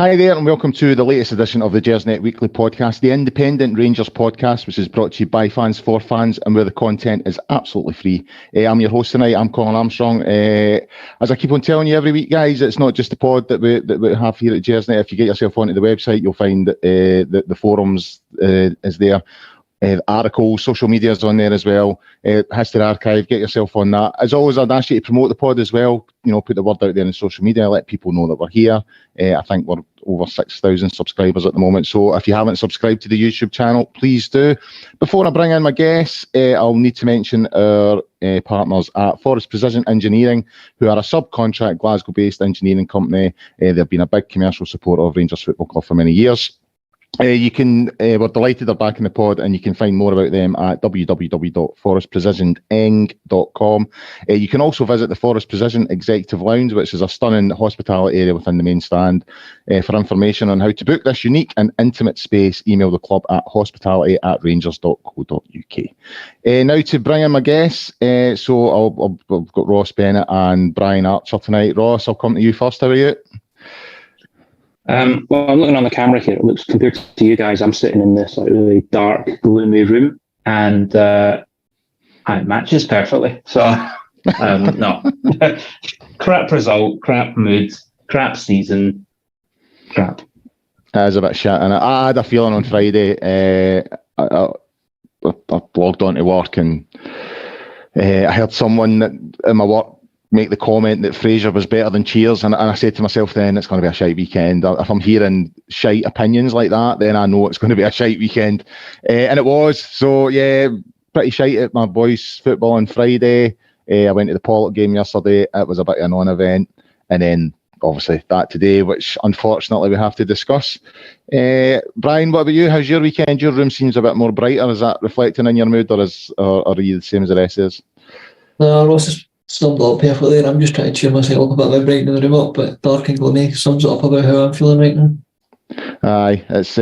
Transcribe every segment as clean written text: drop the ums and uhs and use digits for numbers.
Hi there and welcome to the latest edition of the Gersnet Weekly Podcast, the independent Rangers podcast, which is brought to you by fans for fans and where the content is absolutely free. I'm your host tonight, I'm Colin Armstrong. As I keep on telling you every week, guys, it's not just the pod that we have here at Gersnet. If you get yourself onto the website, you'll find that the forums is there. Articles, social media is on there as well. History Archive, get yourself on that. As always, I'd ask you to promote the pod as well. You know, put the word out there on social media, let people know that we're here. I think we're over 6,000 subscribers at the moment. So if you haven't subscribed to the YouTube channel, please do. Before I bring in my guests, I'll need to mention our partners at Forest Precision Engineering, who are a subcontract Glasgow-based engineering company. They've been a big commercial supporter of Rangers Football Club for many years. We're delighted they're back in the pod, and you can find more about them at www.forestprecisioneng.com. You can also visit the Forest Precision Executive Lounge, which is a stunning hospitality area within the main stand. For information on how to book this unique and intimate space, email the club at hospitality@rangers.co.uk. Now to bring in my guests, I've got Ross Bennett and Brian Archer tonight. Ross, I'll come to you first. How are you? I'm looking on the camera here. It looks, compared to you guys, I'm sitting in this really dark, gloomy room, and it matches perfectly. So, no. Crap result, crap mood, crap season, crap. That is a bit shit. And I had a feeling on Friday, I logged on to work and I heard someone in my work make the comment that Fraser was better than Cheers, and I said to myself then, it's going to be a shite weekend. If I'm hearing shite opinions like that, then I know it's going to be a shite weekend. And it was. So yeah, pretty shite at my boys' football on Friday. I went to the Pollock game yesterday. It was a bit of a non-event. And then obviously that today, which unfortunately we have to discuss. Brian, what about you? How's your weekend? Your room seems a bit more brighter. Is that reflecting in your mood, or are you the same as the rest is? No, Ross is summed it up perfectly, and I'm just trying to cheer myself up a bit by brightening the room up, but dark and gloomy sums it up about how I'm feeling right now. Aye, it's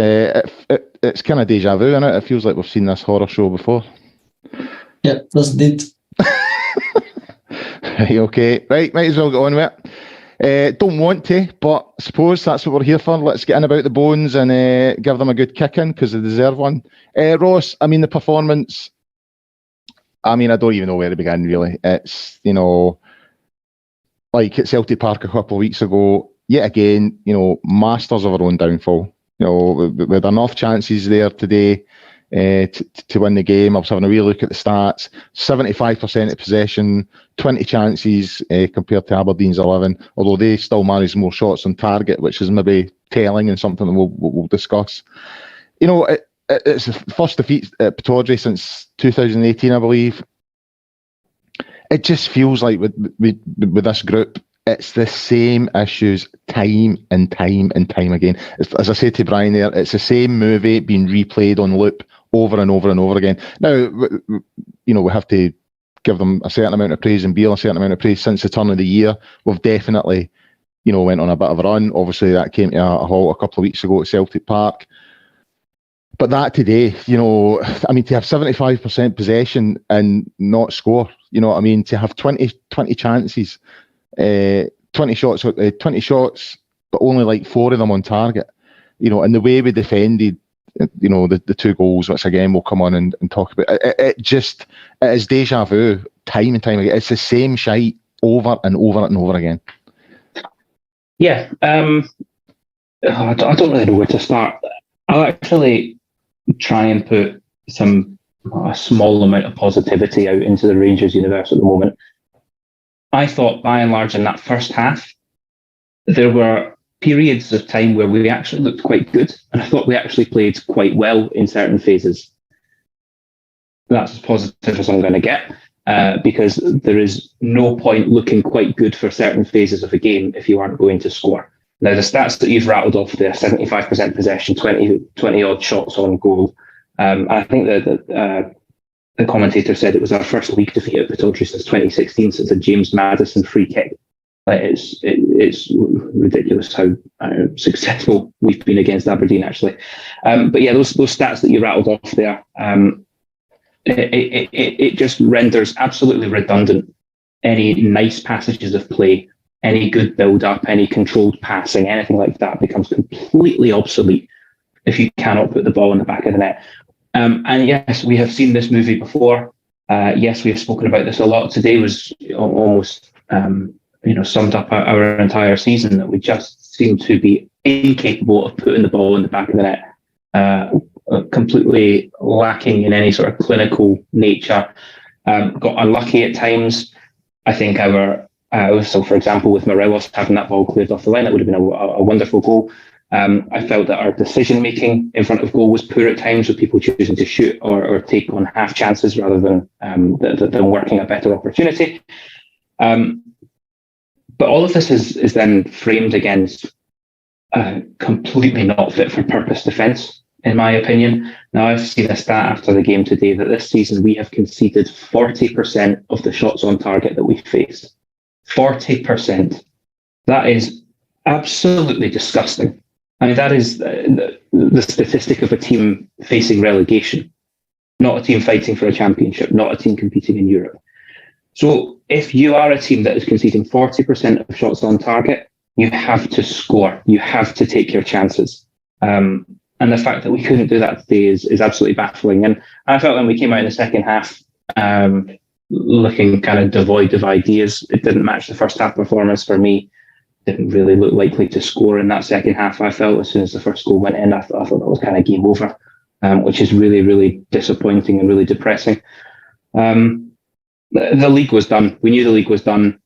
kind of deja vu, isn't it? It feels like we've seen this horror show before. Yeah, that's indeed. Okay, right, might as well get on with it. Don't want to, but I suppose that's what we're here for. Let's get in about the bones and give them a good kicking, because they deserve one. Ross, I mean, the performance, I don't even know where to begin, really. It's, like at Celtic Park a couple of weeks ago, yet again, masters of our own downfall. We had enough chances there today to win the game. I was having a wee look at the stats. 75% of possession, 20 chances compared to Aberdeen's 11, although they still managed more shots on target, which is maybe telling and something that we'll discuss. It's the first defeat at Pittodrie since 2018, I believe. It just feels like with this group, it's the same issues time and time and time again. As I said to Brian there, it's the same movie being replayed on loop over and over and over again. Now, we have to give them a certain amount of praise and Beale a certain amount of praise since the turn of the year. We've definitely, went on a bit of a run. Obviously, that came to a halt a couple of weeks ago at Celtic Park. But that today, to have 75% possession and not score, to have 20 chances, 20 shots, but only like 4 of them on target, and the way we defended, the 2 goals, which again we'll come on and talk about, it is deja vu time and time again. It's the same shite over and over and over again. Yeah, I don't really know where to start. I'll actually try and put a small amount of positivity out into the Rangers universe at the moment. I thought, by and large, in that first half, there were periods of time where we actually looked quite good, and I thought we actually played quite well in certain phases. That's as positive as I'm going to get, because there is no point looking quite good for certain phases of a game if you aren't going to score. Now, the stats that you've rattled off there, 75% possession, 20 odd shots on goal. I think that the commentator said it was our first league defeat at Pittodrie since 2016, since a James Maddison free kick. It's ridiculous how successful we've been against Aberdeen, actually. But yeah, those stats that you rattled off there, it just renders absolutely redundant any nice passages of play any good build-up, any controlled passing, anything like that becomes completely obsolete if you cannot put the ball in the back of the net. And yes, we have seen this movie before. Yes, we have spoken about this a lot. Today was almost summed up our entire season, that we just seem to be incapable of putting the ball in the back of the net, completely lacking in any sort of clinical nature. Got unlucky at times. I think so for example, with Morelos having that ball cleared off the line, that would have been a wonderful goal. I felt that our decision making in front of goal was poor at times, with people choosing to shoot or take on half chances rather than working a better opportunity. But all of this is then framed against completely not fit for purpose defence, in my opinion. Now, I've seen a stat after the game today that this season we have conceded 40% of the shots on target that we faced. 40%. That is absolutely disgusting. I mean, that is the statistic of a team facing relegation, not a team fighting for a championship, not a team competing in Europe. So if you are a team that is conceding 40% of shots on target, you have to score. You have to take your chances. And the fact that we couldn't do that today is absolutely baffling. And I felt when we came out in the second half, looking kind of devoid of ideas, it didn't match the first half performance for me. Didn't really look likely to score in that second half. I felt as soon as the first goal went in, I thought that was kind of game over, which is really, really disappointing and really depressing. The league was done. We knew the league was done.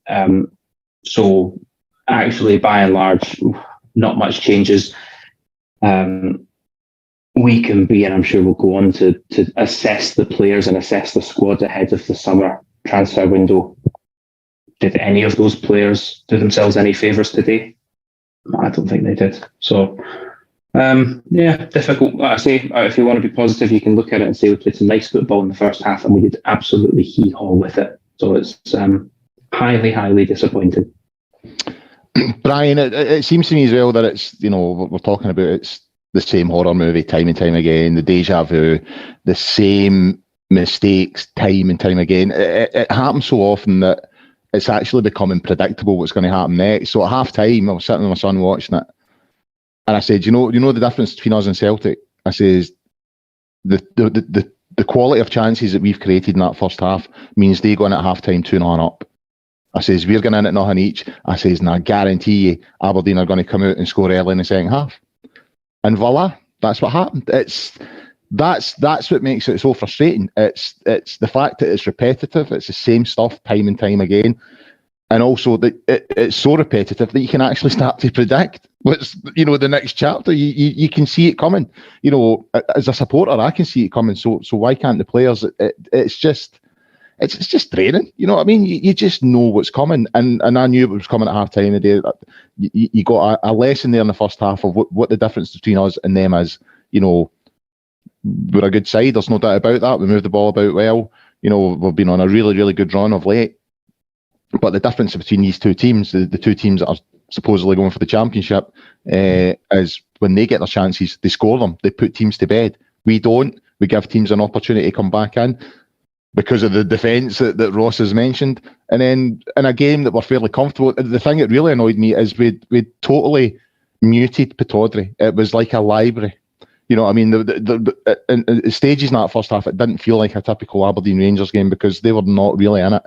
So actually, by and large, not much changes. We can be, and I'm sure we'll go on to assess the players and assess the squad ahead of the summer transfer window. Did any of those players do themselves any favours today? I don't think they did. So, difficult. Like I say, if you want to be positive, you can look at it and say we played some nice football in the first half and we did absolutely hee-haw with it. So it's highly, highly disappointing. Brian, it seems to me as well that it's, we're talking about it's the same horror movie time and time again, the deja vu, the same mistakes time and time again. It happens so often that it's actually becoming predictable what's going to happen next. So at half time, I was sitting with my son watching it, and I said, you know the difference between us and Celtic? I says, the quality of chances that we've created in that first half means they go in at half time 2-0 up. I says, we're going in at nothing each. I says, and I guarantee you Aberdeen are going to come out and score early in the second half. And voila, that's what happened. That's what makes it so frustrating. It's the fact that it's repetitive. It's the same stuff time and time again, and also that it's so repetitive that you can actually start to predict what's the next chapter. You can see it coming. As a supporter, I can see it coming. So why can't the players? It's just draining. You know what I mean? You just know what's coming, and I knew it was coming at half time today. You got a lesson there in the first half of what the difference between us and them is. We're a good side, there's no doubt about that. We moved the ball about well. We've been on a really, really good run of late. But the difference between these two teams, the two teams that are supposedly going for the championship, is when they get their chances, they score them. They put teams to bed. We don't. We give teams an opportunity to come back in because of the defence that Ross has mentioned. And then in a game that we're fairly comfortable, the thing that really annoyed me is we totally muted Pittodrie. It was like a library. You know what I mean? The stages in that first half, it didn't feel like a typical Aberdeen Rangers game because they were not really in it.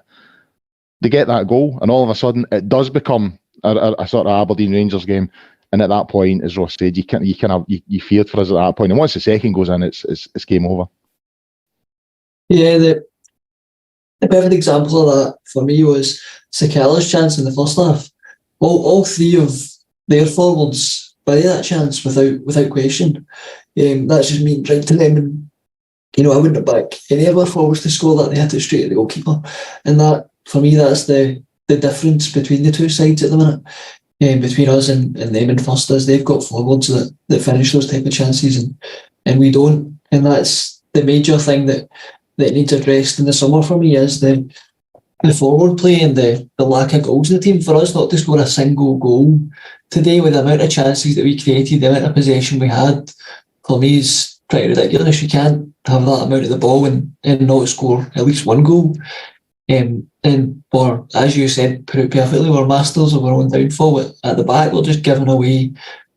They get that goal, and all of a sudden, it does become a sort of Aberdeen Rangers game. And at that point, as Ross said, you feared for us at that point. And once the second goes in, it's game over. Yeah, the perfect example of that for me was Sakala's chance in the first half. All three of their forwards buy that chance without question. That's just me right to them, and I wouldn't have backed any of our forwards to score that. They hit it straight at the goalkeeper, and that for me, that's the difference between the two sides at the minute. Between us and them in first, is they've got forwards that finish those type of chances, and we don't. And that's the major thing that needs addressed in the summer for me, is the forward play and the lack of goals in the team. For us not to score a single goal today with the amount of chances that we created, the amount of possession we had, for me is pretty ridiculous. You can't have that amount of the ball and not score at least one goal. And we're, as you said, put it perfectly, we're masters of our own downfall. At the back, we're just giving away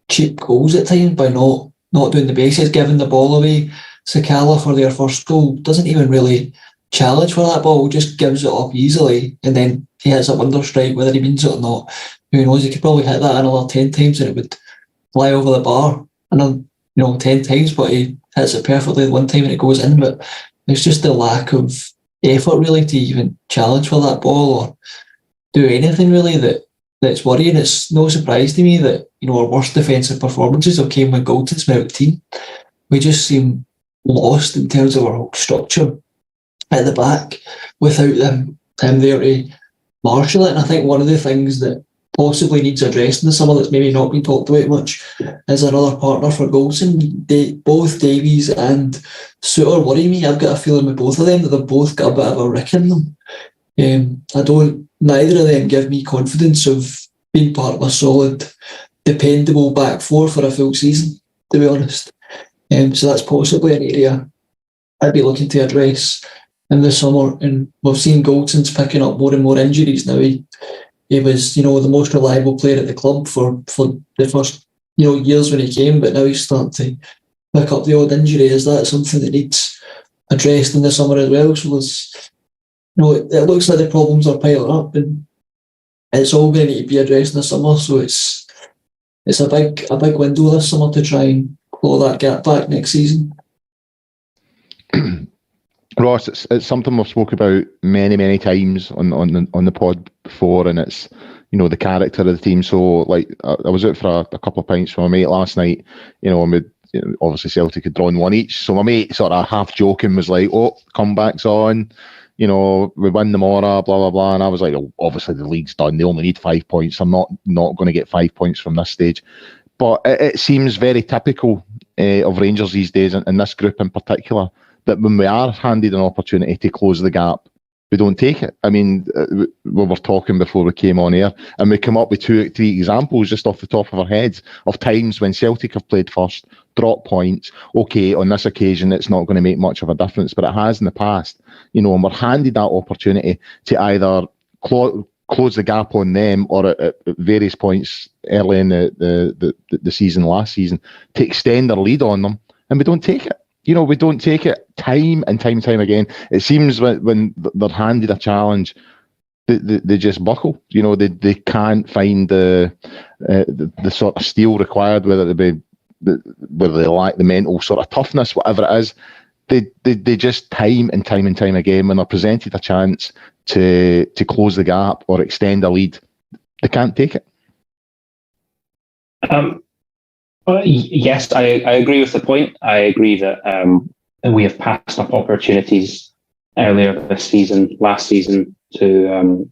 cheap goals at times by not doing the basics, giving the ball away. Sakala for their first goal doesn't even really challenge for that ball, just gives it up easily, and then he hits a wonder strike, whether he means it or not. Who knows? He could probably hit that another 10 times and it would fly over the bar. And 10 times, but he hits it perfectly one time and it goes in. But it's just the lack of effort really to even challenge for that ball or do anything really that's worrying. It's no surprise to me that our worst defensive performances have came when Goldton's been out of the team. We just seem lost in terms of our whole structure at the back without him there to marshal it. And I think one of the things that possibly needs addressing this summer that's maybe not been talked about much is another partner for Goldson. Both Davies and Suter worry me. I've got a feeling with both of them that they've both got a bit of a rick in them. Neither of them give me confidence of being part of a solid, dependable back four for a full season, to be honest. So that's possibly an area I'd be looking to address in the summer. And we've seen Goldson's picking up more and more injuries now. He was, the most reliable player at the club for the first, years when he came, but now he's starting to pick up the odd injury. Is that something that needs addressed in the summer as well? So there's, it looks like the problems are piling up, and it's all going to need to be addressed in the summer. So it's a big window this summer to try and claw that gap back next season. Ross, it's something we've spoke about many times on the pod before, and it's the character of the team. So like I was out for a couple of pints with my mate last night, and obviously Celtic had drawn one each. So my mate sort of half joking was like, "Oh, comeback's on, we win tomorrow, blah blah blah." And I was like, "Oh, obviously the league's done. They only need 5 points. I'm not going to get 5 points from this stage." But it seems very typical of Rangers these days, and this group in particular, that when we are handed an opportunity to close the gap, we don't take it. I mean, we were talking before we came on air, and we come up with 2 or 3 examples just off the top of our heads of times when Celtic have played first, dropped points. Okay, on this occasion, it's not going to make much of a difference, but it has in the past. And we're handed that opportunity to either close the gap on them or at various points early in the season, last season, to extend our lead on them, and we don't take it. We don't take it time and time again. It seems when they're handed a challenge, they just buckle. They can't find the sort of steel required, whether they lack the mental sort of toughness, whatever it is. They just time and time again, when they're presented a chance to close the gap or extend a lead, they can't take it. Yes, I agree with the point. I agree that we have passed up opportunities earlier this season, last season, to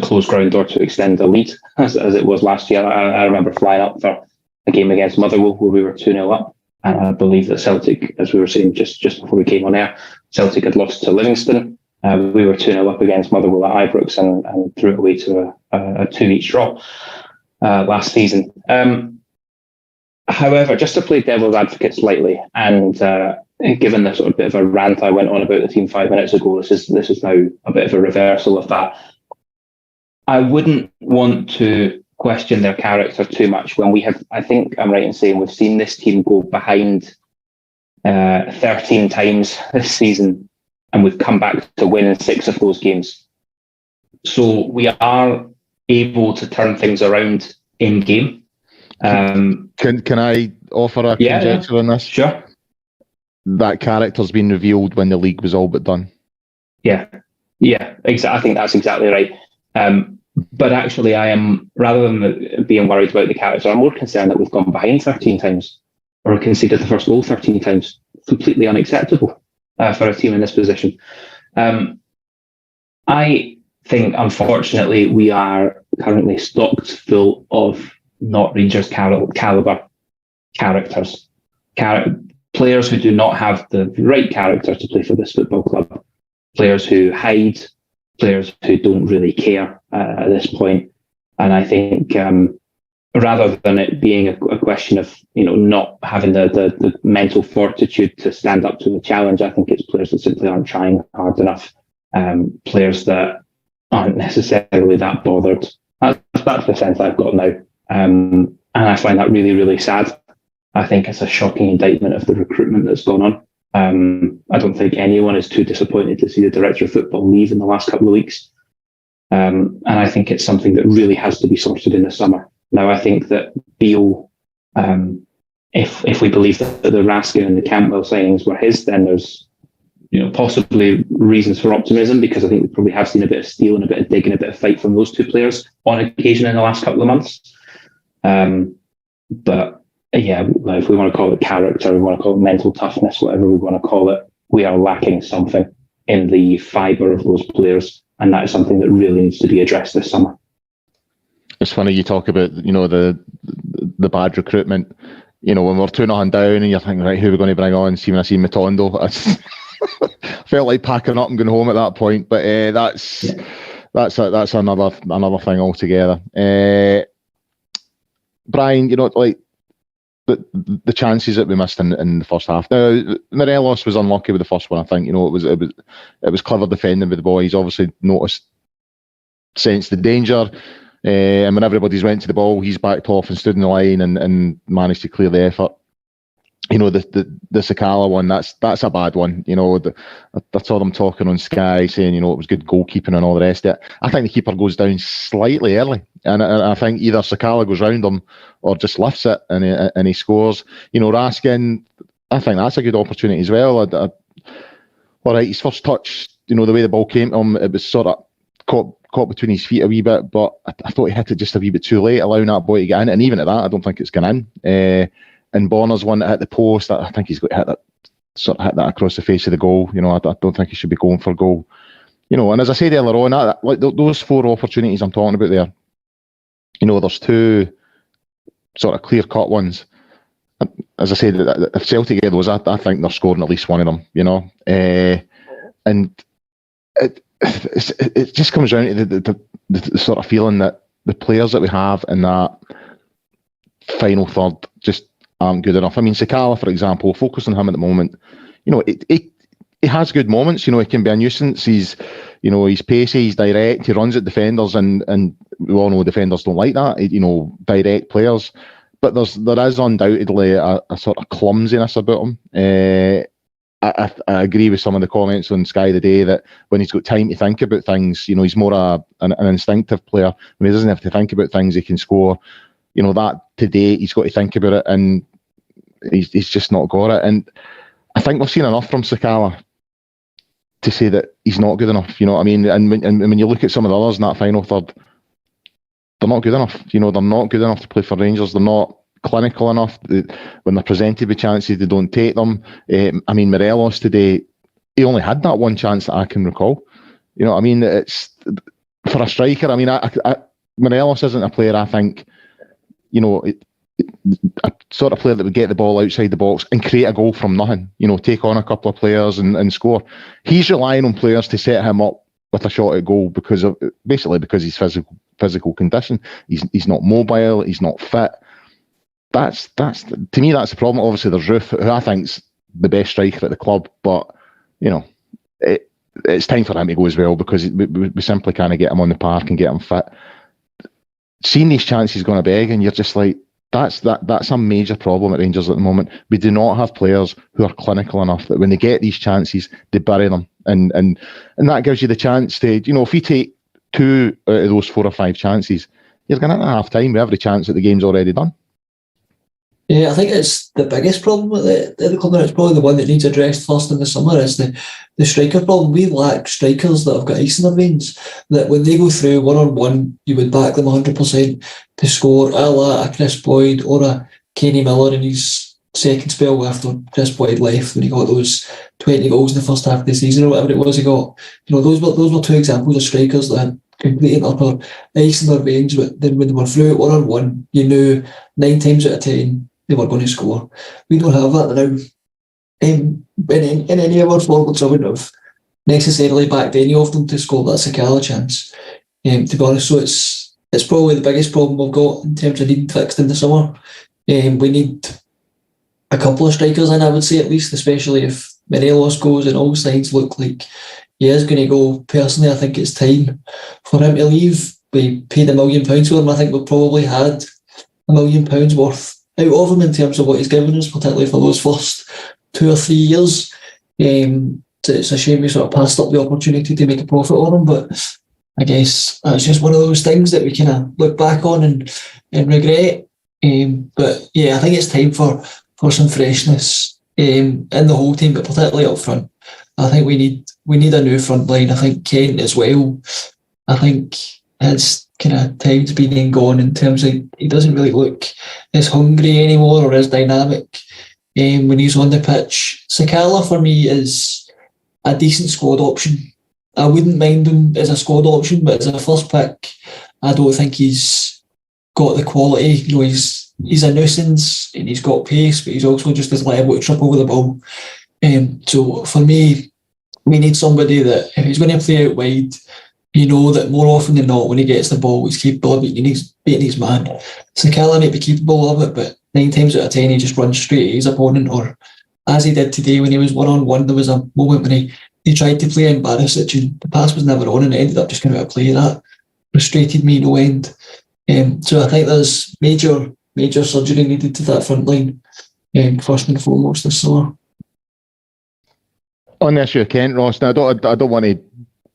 close ground or to extend the lead, as it was last year. I remember flying up for a game against Motherwell where we were 2-0 up, and I believe that Celtic, as we were saying just before we came on air, Celtic had lost to Livingston. We were 2-0 up against Motherwell at Ibrox and threw it away to a 2-each draw last season. However, just to play devil's advocate slightly, and given the sort of bit of a rant I went on about the team 5 minutes ago, this is now a bit of a reversal of that. I wouldn't want to question their character too much when we have, I think I'm right in saying we've seen this team go behind 13 times this season, and we've come back to win in 6 of those games. So we are able to turn things around in game. Can I offer a conjecture on this? Sure. That character's been revealed when the league was all but done. Yeah, I think that's exactly right. But actually, I am, rather than being worried about the character, I'm more concerned that we've gone behind 13 times or conceded the first goal 13 times. Completely unacceptable for a team in this position. I think, unfortunately, we are currently stocked full of not Rangers calibre characters. Players who do not have the right character to play for this football club. Players who hide, players who don't really care at this point. And I think rather than it being a question of not having the mental fortitude to stand up to the challenge, I think it's players that simply aren't trying hard enough. players that aren't necessarily that bothered. That's the sense I've got now. And I find that really, really sad. I think it's a shocking indictment of the recruitment that's gone on. I don't think anyone is too disappointed to see the director of football leave in the last couple of weeks. And I think it's something that really has to be sorted in the summer. Now, I think that Beale, if we believe that the Raskin and the Campbell signings were his, then there's possibly reasons for optimism, because I think we probably have seen a bit of steel and a bit of dig and a bit of fight from those two players on occasion in the last couple of months. But yeah, if we want to call it character, we want to call it mental toughness, whatever we want to call it, we are lacking something in the fibre of those players, and that is something that really needs to be addressed this summer. It's funny you talk about the bad recruitment. When we're 2-0 down and you're thinking, right, who are we going to bring on? See, when I see Matondo, I felt like packing up and going home at that point. But that's another thing altogether. Brian, like the chances that we missed in the first half. Now, Morelos was unlucky with the first one. I think it was clever defending with the boys. Obviously, sensed the danger. And when everybody's went to the ball, he's backed off and stood in the line and managed to clear the effort. The Sakala one, that's a bad one. I saw them talking on Sky saying, it was good goalkeeping and all the rest of it. I think the keeper goes down slightly early, and I think either Sakala goes round him or just lifts it and he scores. Raskin, I think that's a good opportunity as well. All right, his first touch, the way the ball came to him, it was sort of caught between his feet a wee bit, but I thought he hit it just a wee bit too late, allowing that boy to get in. And even at that, I don't think it's gone in. And Bonner's one that hit the post, I think he's got to hit that across the face of the goal. I don't think he should be going for goal. And as I said earlier on, those 4 opportunities I'm talking about there, there's 2 sort of clear-cut ones. As I said, if Celtic get those, I think they're scoring at least one of them, and it just comes down to the sort of feeling that the players that we have in that final third just aren't good enough. I mean, Sakala, for example, focus on him at the moment. He has good moments. He can be a nuisance. He's pacey, he's direct, he runs at defenders, and we all know defenders don't like that. Direct players. But there is undoubtedly a sort of clumsiness about him. I agree with some of the comments on Sky today that when he's got time to think about things, he's more an instinctive player. When he doesn't have to think about things, he can score. That today he's got to think about it, and he's just not got it. And I think we've seen enough from Sakala to say that he's not good enough. You know what I mean? And when you look at some of the others in that final third, they're not good enough. They're not good enough to play for Rangers. They're not clinical enough. When they're presented with chances, they don't take them. Morelos today, he only had that one chance that I can recall. It's for a striker. Morelos isn't a player I think, a sort of player that would get the ball outside the box and create a goal from nothing. Take on a couple of players and score. He's relying on players to set him up with a shot at goal because his physical condition. He's not mobile. He's not fit. That's to me, that's the problem. Obviously, there's Roof, who I think's the best striker at the club, but it's time for him to go as well, because we simply can't get him on the park and get him fit. Seeing these chances going to beg, and you're just like, that's a major problem at Rangers at the moment. We do not have players who are clinical enough that when they get these chances, they bury them, and that gives you the chance to, if you take 2 out of those 4 or 5 chances, you're going to half time with every chance that the game's already done. Yeah, I think it's the biggest problem with the club, and it's probably the one that needs addressed first in the summer, is the striker problem. We lack strikers that have got ice in their veins, that when they go through one-on-one, you would back them 100% to score, a la a Chris Boyd or a Kenny Miller in his second spell after Chris Boyd left, when he got those 20 goals in the first half of the season or whatever it was he got. Those were 2 examples of strikers that had complete and utter ice in their veins, but then when they were through it one-on-one, you knew 9 times out of 10 they were going to score. We don't have that now. In any of our forwards, I wouldn't have necessarily backed any of them to score that Sakala chance, to be honest. So it's probably the biggest problem we've got in terms of needing fixed in the summer. We need a couple of strikers in, I would say, at least, especially if Morelos goes and all signs look like he is going to go. Personally, I think it's time for him to leave. We paid £1 million for him. I think we've probably had £1 million worth out of him in terms of what he's given us, particularly for those first 2 or 3 years. It's a shame we sort of passed up the opportunity to make a profit on him, but I guess that's just one of those things that we kind of look back on and regret. But yeah, I think it's time for some freshness in the whole team, but particularly up front. I think we need a new front line. I think Kent as well. I think his kind of time's been and gone in terms of he doesn't really look as hungry anymore or as dynamic when he's on the pitch. Sakala for me is a decent squad option. I wouldn't mind him as a squad option, but as a first pick, I don't think he's got the quality. You know, he's a nuisance and he's got pace, but he's also just as liable to trip over the ball. So for me, we need somebody that if he's going to play out wide, you know that more often than not, when he gets the ball, he's capable of beating his man. Sakala might be capable of it, but 9 times out of 10, he just runs straight at his opponent, or as he did today when he was one-on-one, there was a moment when he tried to play in Barisic and the pass was never on and it ended up just going out of play. That frustrated me no end. So I think there's major surgery needed to that front line, first and foremost this summer. On the issue of Kent, Ross, now I don't want to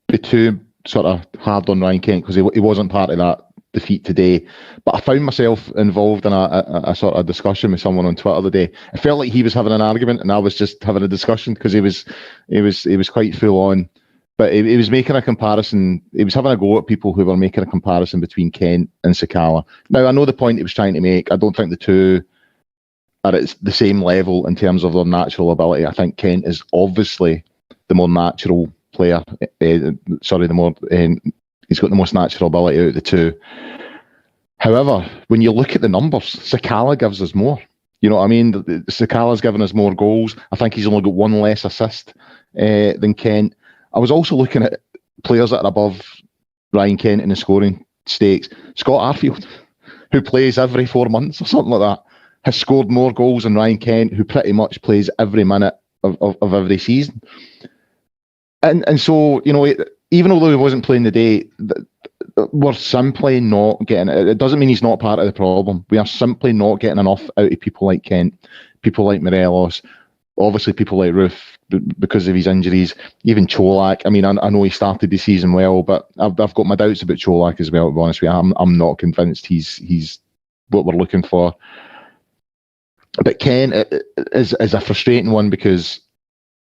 be too sort of hard on Ryan Kent because he wasn't part of that defeat today, but I found myself involved in a sort of discussion with someone on Twitter today. It felt like he was having an argument and I was just having a discussion because he was quite full on, but he was making a comparison. He was having a go at people who were making a comparison between Kent and Sakala. Now I know the point he was trying to make. I don't think the two are at the same level in terms of their natural ability. I think Kent is obviously the more natural player. He's got the most natural ability out of the two. However, when you look at the numbers, Sakala gives us more. You know what I mean? Sakala's given us more goals. I think he's only got 1 less assist than Kent. I was also looking at players that are above Ryan Kent in the scoring stakes. Scott Arfield, who plays every 4 months or something like that, has scored more goals than Ryan Kent, who pretty much plays every minute of every season. And so, you know, even although he wasn't playing the day, we're simply not getting it. It doesn't mean he's not part of the problem. We are simply not getting enough out of people like Kent, people like Morelos, obviously people like Roof because of his injuries, even Cholak. I mean, I know he started the season well, but I've got my doubts about Cholak as well, to be honest with you. I'm not convinced he's what we're looking for. But Kent is a frustrating one because,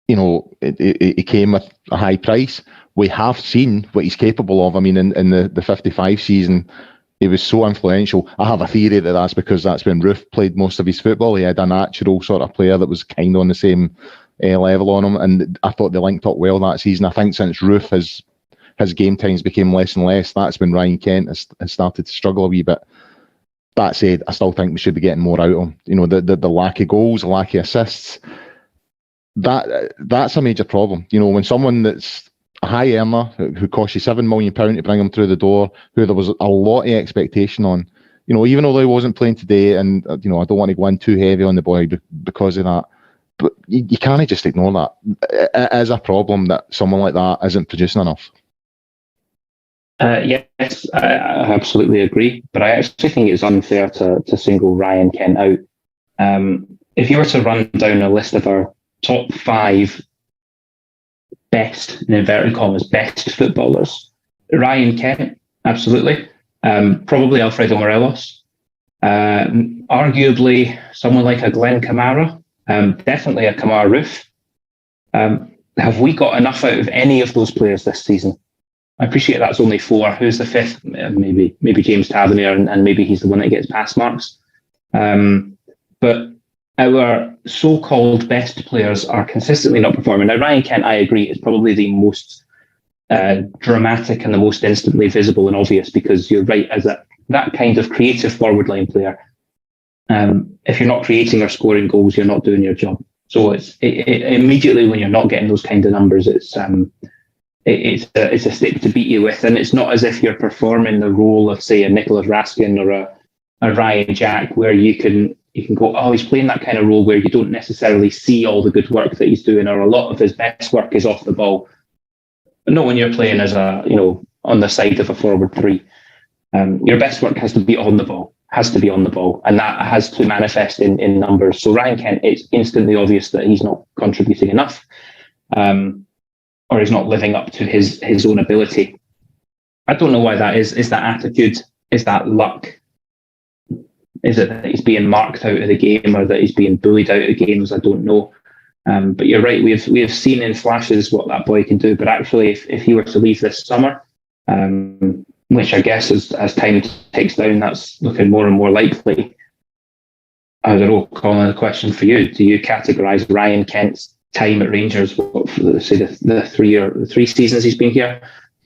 you know, he came with a high price. We have seen what he's capable of. I mean, in the 55 season, he was so influential. I have a theory that that's because that's when Roof played most of his football. He had a natural sort of player that was kind of on the same level on him, and I thought they linked up well that season. I think since Roof his game times became less and less, that's when Ryan Kent has started to struggle a wee bit. That said, I still think we should be getting more out of him. You know, the lack of goals, the lack of assists, that's a major problem. You know, when someone that's a high earner who cost you £7 million to bring him through the door, who there was a lot of expectation on, you know, even although he wasn't playing today, and you know, I don't want to go in too heavy on the boy because of that, but you can't just ignore that. It is a problem that someone like that isn't producing enough. Yes, I absolutely agree, but I actually think it's unfair to single Ryan Kent out. If you were to run down a list of our top 5 best, in inverted commas, best footballers, Ryan Kent, absolutely. Probably Alfredo Morelos. Arguably someone like a Glenn Kamara. Definitely a Kamara Roof. Have we got enough out of any of those players this season? I appreciate that's only 4. Who's the 5th? Maybe James Tavernier, and maybe he's the one that gets pass marks. But our so-called best players are consistently not performing. Now, Ryan Kent, I agree, is probably the most dramatic and the most instantly visible and obvious, because you're right, as that kind of creative forward line player, if you're not creating or scoring goals, you're not doing your job. So it's immediately when you're not getting those kind of numbers, it's a stick to beat you with, and it's not as if you're performing the role of, say, a Nicholas Raskin or a Ryan Jack, where you can go, oh, he's playing that kind of role where you don't necessarily see all the good work that he's doing, or a lot of his best work is off the ball. not when you're playing as a, on the side of a forward three. Your best work has to be on the ball, and that has to manifest in numbers. So Ryan Kent, it's instantly obvious that he's not contributing enough, or he's not living up to his own ability. I don't know why that is. Is that attitude? Is that luck? Is it that he's being marked out of the game, or that he's being bullied out of games? I don't know. But you're right. We have seen in flashes what that boy can do. But actually, if he were to leave this summer, which I guess as time takes down, that's looking more and more likely. I don't know, Colin, a question for you. Do you categorise Ryan Kent's time at Rangers, the 3 seasons he's been here,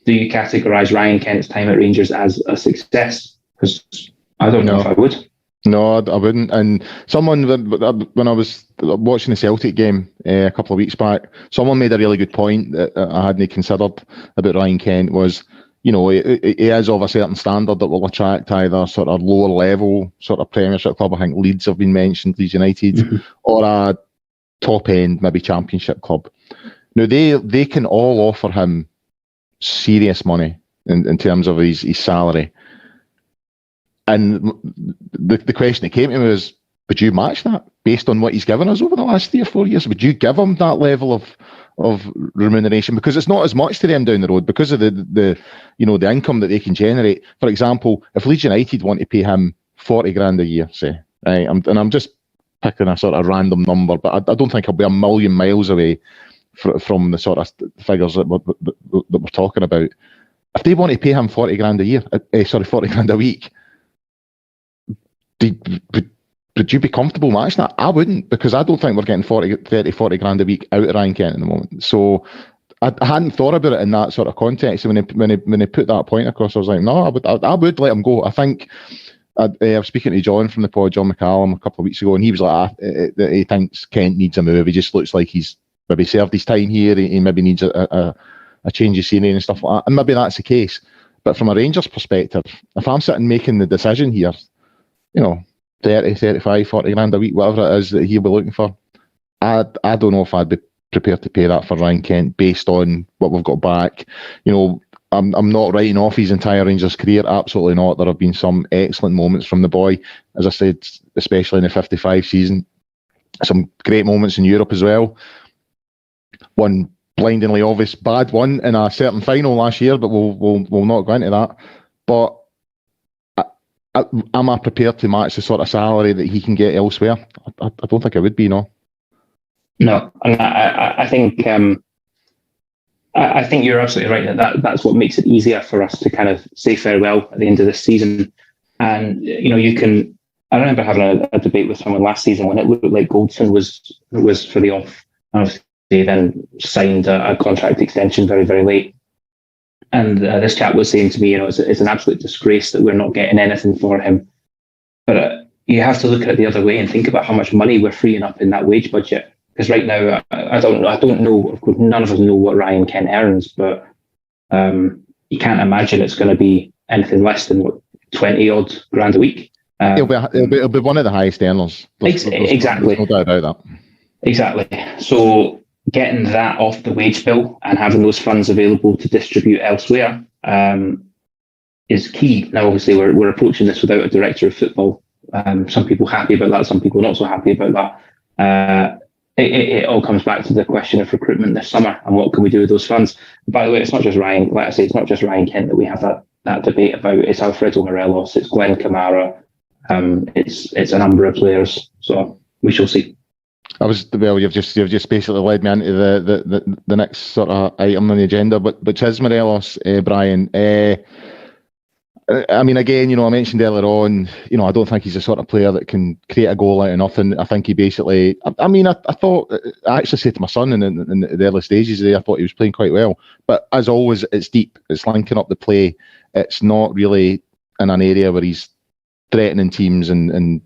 do you categorise Ryan Kent's time at Rangers as a success? Because I don't know if I would. No, I wouldn't. And someone, when I was watching the Celtic game a couple of weeks back, someone made a really good point that I hadn't considered about Ryan Kent was, he is of a certain standard that will attract either sort of lower level sort of Premiership club. I think Leeds have been mentioned, Leeds United, or a top end, maybe Championship club. Now, they can all offer him serious money in terms of his salary. And the question that came to me was, would you match that based on what he's given us over the last 3 or 4 years? Would you give him that level of remuneration? Because it's not as much to them down the road because of the income that they can generate. For example, if Leeds United want to pay him 40 grand a year, say, right, I'm just picking a sort of random number, but I don't think I'll be a million miles away from the sort of figures that we're talking about. If they want to pay him 40 grand a year, 40 grand a week, would you be comfortable matching that? I wouldn't, because I don't think we're getting 40 grand a week out of Ryan Kent at the moment. So I hadn't thought about it in that sort of context. And when they put that point across, I was like, no, I would let him go. I think I was speaking to John from the pod, John McCallum, a couple of weeks ago, and he was like, he thinks Kent needs a move. He just looks like he's maybe served his time here. He maybe needs a change of scenery and stuff like that. And maybe that's the case. But from a Rangers perspective, if I'm sitting making the decision here, 30, 35, 40 grand a week, whatever it is that he'll be looking for, I don't know if I'd be prepared to pay that for Ryan Kent based on what we've got back. I'm not writing off his entire Rangers career, absolutely not. There have been some excellent moments from the boy, as I said, especially in the 55 season. Some great moments in Europe as well. One blindingly obvious bad one in a certain final last year, but we'll not go into that. But am I prepared to match the sort of salary that he can get elsewhere? I don't think I would be, no. No, and I think I think you're absolutely right that's what makes it easier for us to kind of say farewell at the end of this season. And you can. I remember having a debate with someone last season when it looked like Goldson was for the off. Obviously, then signed a contract extension very, very late. And this chap was saying to me, it's an absolute disgrace that we're not getting anything for him. But you have to look at it the other way and think about how much money we're freeing up in that wage budget. Because right now, I don't know. Of course, none of us know what Ryan Kent earns, but you can't imagine it's going to be anything less than 20 odd grand a week. It'll be one of the highest earners. Exactly. There's no doubt about that. Exactly. So getting that off the wage bill and having those funds available to distribute elsewhere is key. Now, obviously, we're approaching this without a director of football. Some people happy about that, some people not so happy about that. It all comes back to the question of recruitment this summer and what can we do with those funds. By the way, it's not just Ryan. Like I say, it's not just Ryan Kent that we have that debate about. It's Alfredo Morelos, it's Glenn Kamara, it's a number of players. So we shall see. You've just basically led me into the next sort of item on the agenda, which is Morelos, Brian. I mean, again, I mentioned earlier on, I don't think he's the sort of player that can create a goal out of nothing. I think he basically, I thought, I actually said to my son in the early stages there, I thought he was playing quite well. But as always, it's deep. It's linking up the play. It's not really in an area where he's threatening teams and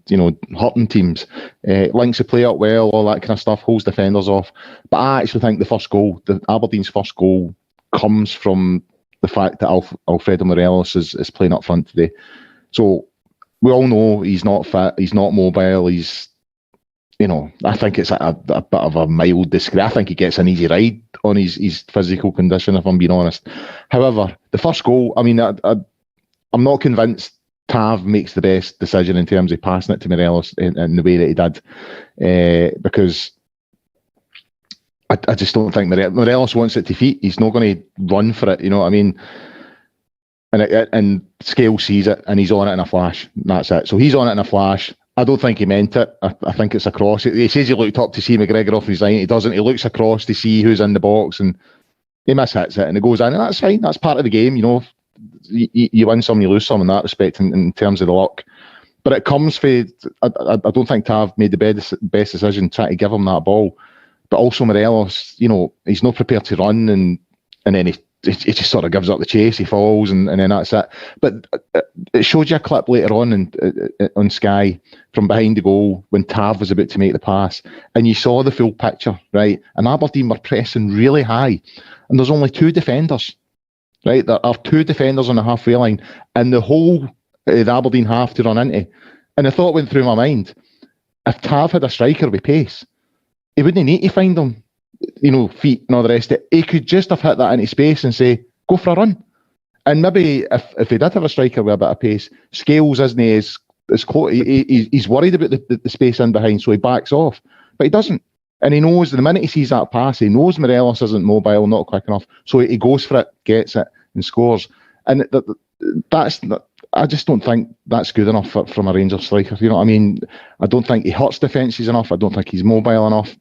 hurting teams. Links the play up well, all that kind of stuff, holds defenders off. But I actually think the Aberdeen's first goal comes from the fact that Alfredo Morelos is playing up front today. So we all know he's not fit, he's not mobile, he's I think it's a bit of a mild disgrace. I think he gets an easy ride on his physical condition, if I'm being honest. However, the first goal, I mean, I'm not convinced Tav makes the best decision in terms of passing it to Morelos in the way that he did, because I just don't think Morelos wants it to feet. He's not going to run for it, you know what I mean? And Scale sees it and he's on it in a flash. That's it. So he's on it in a flash. I don't think he meant it. I think it's a cross. He says he looked up to see McGregor off his line. He doesn't. He looks across to see who's in the box and he mishits it and it goes in. And that's fine. That's part of the game, you know. You win some, you lose some in that respect in terms of the luck. But it comes for, I don't think Tav made the best decision trying to give him that ball. But also Morelos, you know, he's not prepared to run and then he just sort of gives up the chase, he falls and then that's it. But it showed you a clip later on Sky from behind the goal when Tav was about to make the pass and you saw the full picture, right? And Aberdeen were pressing really high and there's only two defenders, right? There are two defenders on the halfway line and the whole the Aberdeen half to run into. And the thought went through my mind, if Tav had a striker with pace, he wouldn't need to find them, you know, feet and all the rest of it. He could just have hit that into space and say, go for a run. And maybe if he did have a striker with a bit of pace, Scales isn't as close. He's worried about the space in behind, so he backs off. But he doesn't. And he knows the minute he sees that pass, he knows Morelos isn't mobile, not quick enough. So he goes for it, gets it, and scores. And I just don't think that's good enough from a Rangers striker. You know what I mean? I don't think he hurts defences enough. I don't think he's mobile enough.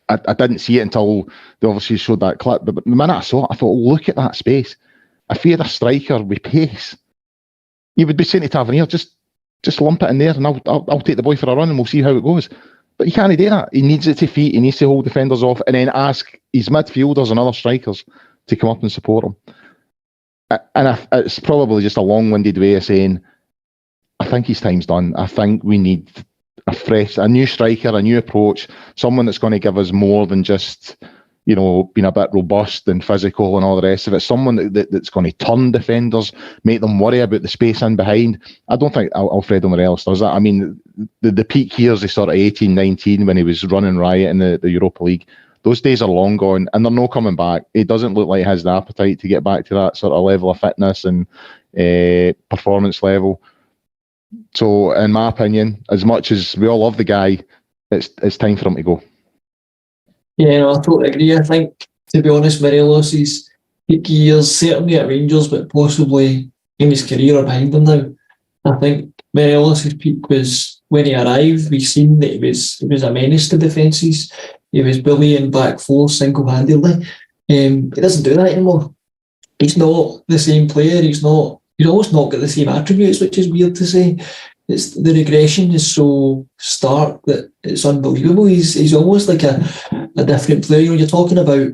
I didn't see it until they obviously showed that clip. But the minute I saw it, I thought, look at that space. If he had a striker with pace, you would be saying to Tavernier, just lump it in there and I'll take the boy for a run and we'll see how it goes. But he can't do that. He needs it to feet. He needs to hold defenders off and then ask his midfielders and other strikers to come up and support him. And it's probably just a long-winded way of saying, I think his time's done. I think we need a new striker, a new approach, someone that's going to give us more than just, you know, being a bit robust and physical and all the rest of it. Someone that's going to turn defenders, make them worry about the space in behind. I don't think Alfredo Morelos does that. I mean, the peak years is sort of 18, 19 when he was running riot in the Europa League. Those days are long gone and they're no coming back. It doesn't look like he has the appetite to get back to that sort of level of fitness and performance level. So, in my opinion, as much as we all love the guy, it's time for him to go. Yeah, no, I totally agree. I think, to be honest, Morelos' peak years, certainly at Rangers, but possibly in his career, are behind him now. I think Morelos' peak was when he arrived. We've seen that he was a menace to defences. He was bullying back four single-handedly. He doesn't do that anymore. He's not the same player. He's almost not got the same attributes, which is weird to say. The regression is so stark that it's unbelievable. He's almost like a different player. You know, you're talking about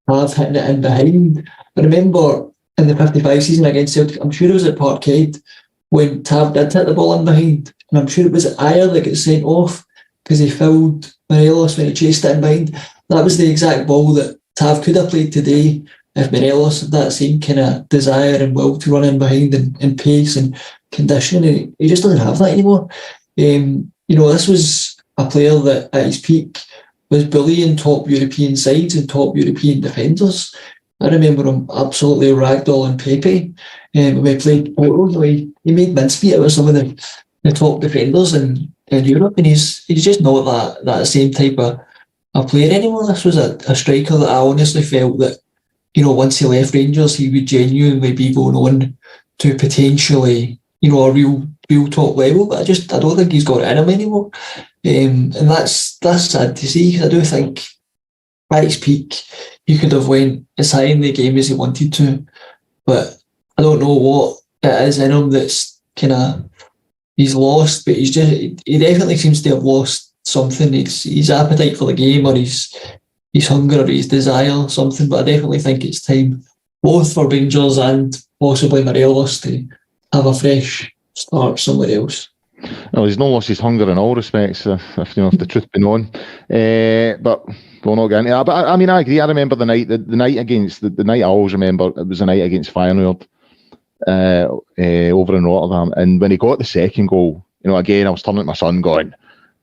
Tav hitting it in behind. I remember in the 55 season against Celtic, I'm sure it was at Parkhead, when Tav did hit the ball in behind. And I'm sure it was Ayer that got sent off because he fouled Morelos when he chased it in behind. That was the exact ball that Tav could have played today if Morelos had that same kind of desire and will to run in behind and pace and condition. He just doesn't have that anymore. You know, this was a player that at his peak was bullying top European sides and top European defenders. I remember him absolutely ragdolling Pepe when we played Porto. You know, he made mincemeat out of some of the top defenders in Europe, and he's just not that same type of player anymore. This was a striker that I honestly felt that, you know, once he left Rangers, he would genuinely be going on to potentially, you know, a real top level. But I don't think he's got it in him anymore, and that's sad to see, because I do think at his peak he could have went as high in the game as he wanted to. But I don't know what it is in him that's kind of he's lost. But he definitely seems to have lost something. His appetite for the game, or his hunger, or his desire, something. But I definitely think it's time, both for Rangers and possibly Morelos, to have a fresh start somewhere else. Well, he's not lost his hunger in all respects, if the truth be known. But we'll not get into that. But I mean, I agree. I remember the night against the night. I always remember it was the night against Feyenoord over in Rotterdam. And when he got the second goal, you know, again, I was turning to my son, going,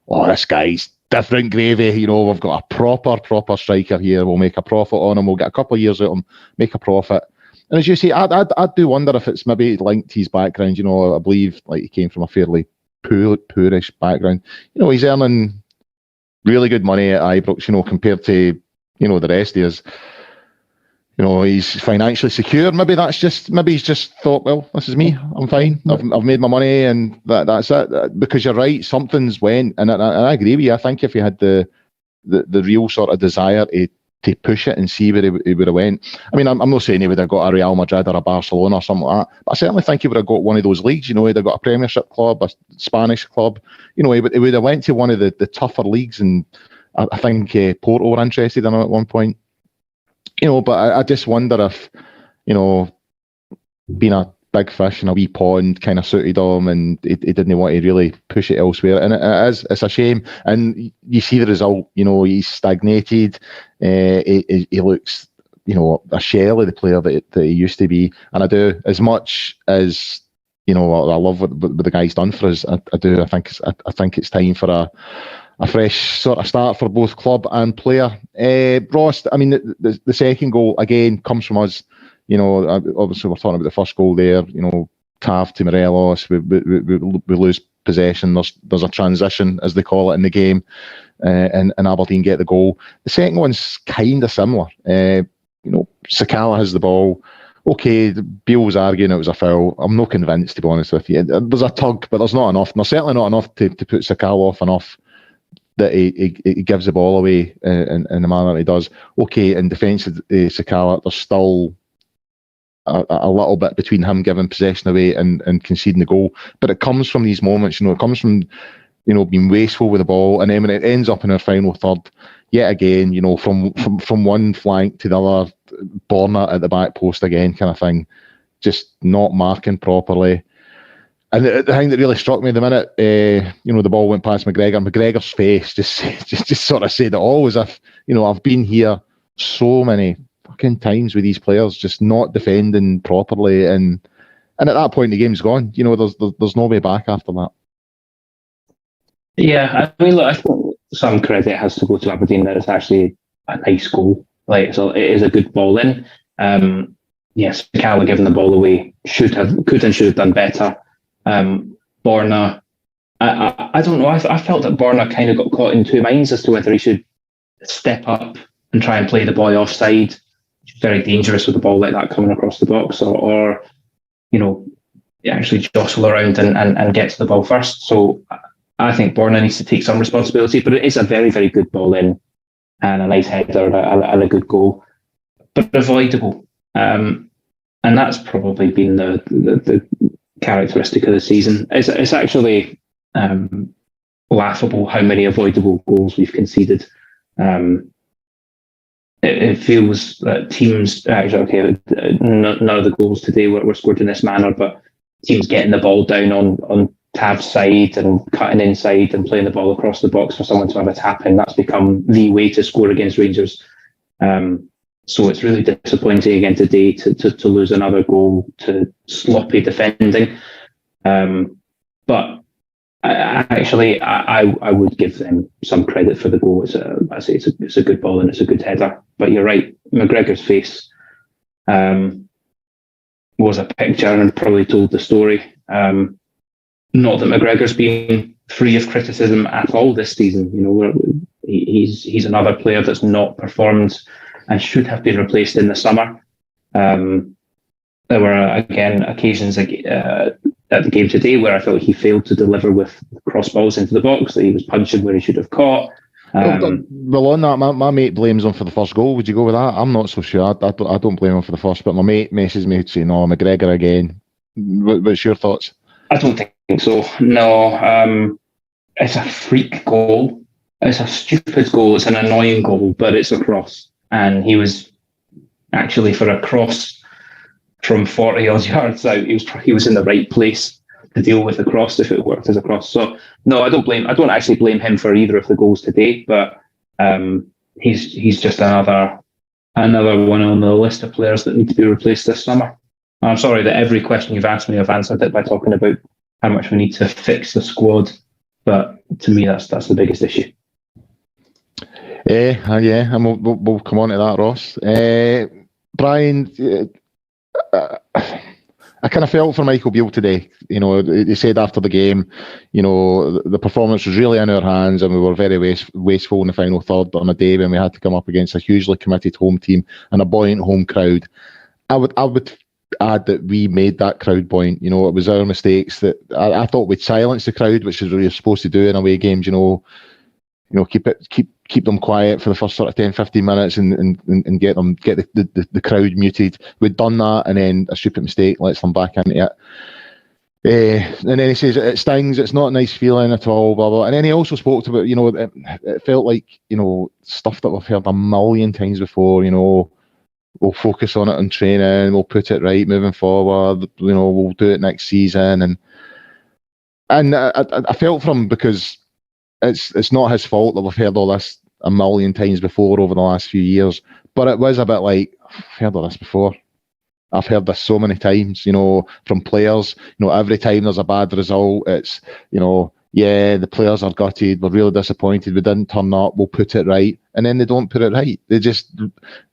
"Oh, this guy's different gravy. You know, we've got a proper striker here. We'll make a profit on him. We'll get a couple of years out of him, make a profit. And as you say, I do wonder if it's maybe linked to his background. You know, I believe like he came from a fairly poorish background. You know, he's earning really good money at Ibrox, you know, compared to, you know, the rest of us. You know, he's financially secure. Maybe he's just thought, well, this is me. I'm fine. I've made my money, and that's it. Because you're right, something's went, and I agree with you. I think if he had the real sort of desire to push it and see where he would have went. I mean, I'm not saying he would have got a Real Madrid or a Barcelona or something like that, but I certainly think he would have got one of those leagues. You know, he'd have got a Premiership club, a Spanish club. You know, he would have went to one of the tougher leagues, and I think Porto were interested in him at one point. You know, but I just wonder if, you know, being a big fish in a wee pond kind of suited him, and he didn't want to really push it elsewhere. And it's a shame. And you see the result. You know, he's stagnated. He looks, you know, a shell of the player that he used to be. And I do, as much as, you know, I love what the guy's done for us. I do. I think it's time for a fresh sort of start for both club and player. Ross, I mean, the second goal, again, comes from us. You know, obviously we're talking about the first goal there. You know, Tav to Morelos, we lose possession. There's a transition, as they call it in the game, and Aberdeen get the goal. The second one's kind of similar. You know, Sakala has the ball. Okay, Beale's arguing it was a foul. I'm not convinced, to be honest with you. There's a tug, but there's not enough. And there's certainly not enough to put Sakala off enough that he gives the ball away in the manner that he does. Okay, in defence of Sakala, there's still a little bit between him giving possession away and conceding the goal. But it comes from these moments, you know, it comes from, you know, being wasteful with the ball. And then when it ends up in our final third, yet again, you know, from one flank to the other, Borna at the back post again kind of thing, just not marking properly. And the thing that really struck me the minute, you know, the ball went past McGregor's face just sort of said it all, as if, you know, I've been here so many fucking times with these players just not defending properly, and at that point the game's gone. You know, there's no way back after that. Yeah, I mean, look, I think some credit has to go to Aberdeen that it's actually a nice goal. Like, so it is a good ball in. Yes, Calla giving the ball away could and should have done better. Borna, I don't know. I felt that Borna kind of got caught in two minds as to whether he should step up and try and play the boy offside. It's very dangerous with a ball like that coming across the box, or you know, actually jostle around and get to the ball first. So I think Borna needs to take some responsibility, but it is a very, very good ball in and a nice header and a good goal, but avoidable. And that's probably been the characteristic of the season. It's actually laughable how many avoidable goals we've conceded. It feels that teams actually, okay, none of the goals today were scored in this manner, but teams getting the ball down on Tav's side and cutting inside and playing the ball across the box for someone to have a tap in, that's become the way to score against Rangers. So it's really disappointing again today to lose another goal to sloppy defending. But I would give them some credit for the goal. It's a good ball and it's a good header. But you're right, McGregor's face was a picture and probably told the story. Not that McGregor's been free of criticism at all this season. You know, he's another player that's not performed and should have been replaced in the summer. There were again occasions at the game today where I felt he failed to deliver with crossballs into the box, that he was punching where he should have caught. Well, on that, my mate blames him for the first goal. Would you go with that? I'm not so sure. I don't blame him for the first, but my mate messages me saying, "No, McGregor again." What's your thoughts? I don't think so. No, it's a freak goal. It's a stupid goal. It's an annoying goal, but it's a cross, and he was actually, for a cross from 40 odd yards out, he was in the right place to deal with the cross if it worked as a cross. So no, I don't actually blame him for either of the goals today, but he's just another one on the list of players that need to be replaced this summer. I'm sorry that every question you've asked me, I've answered it by talking about how much we need to fix the squad, but to me that's the biggest issue. Yeah, and we'll come on to that, Ross. Brian, I kind of felt for Michael Beale today. You know, he said after the game, you know, the performance was really in our hands, and we were very wasteful in the final third on a day when we had to come up against a hugely committed home team and a buoyant home crowd. I would add that we made that crowd buoyant. You know, it was our mistakes that I thought we'd silence the crowd, which is what you're supposed to do in away games. You know, keep them quiet for the first sort of 10, 15 minutes and get the crowd muted. We'd done that, and then a stupid mistake lets them back into it. And then he says it stings. It's not a nice feeling at all. Blah blah. And then he also spoke about, you know, it felt like, you know, stuff that we've heard a million times before. You know, we'll focus on it in training. We'll put it right moving forward. You know, we'll do it next season. And I felt for him because it's not his fault that we've heard all this a million times before over the last few years. But it was a bit like, I've heard all this before. I've heard this so many times, you know, from players. You know, every time there's a bad result, it's, you know, yeah, the players are gutted. We're really disappointed. We didn't turn up. We'll put it right. And then they don't put it right. They just,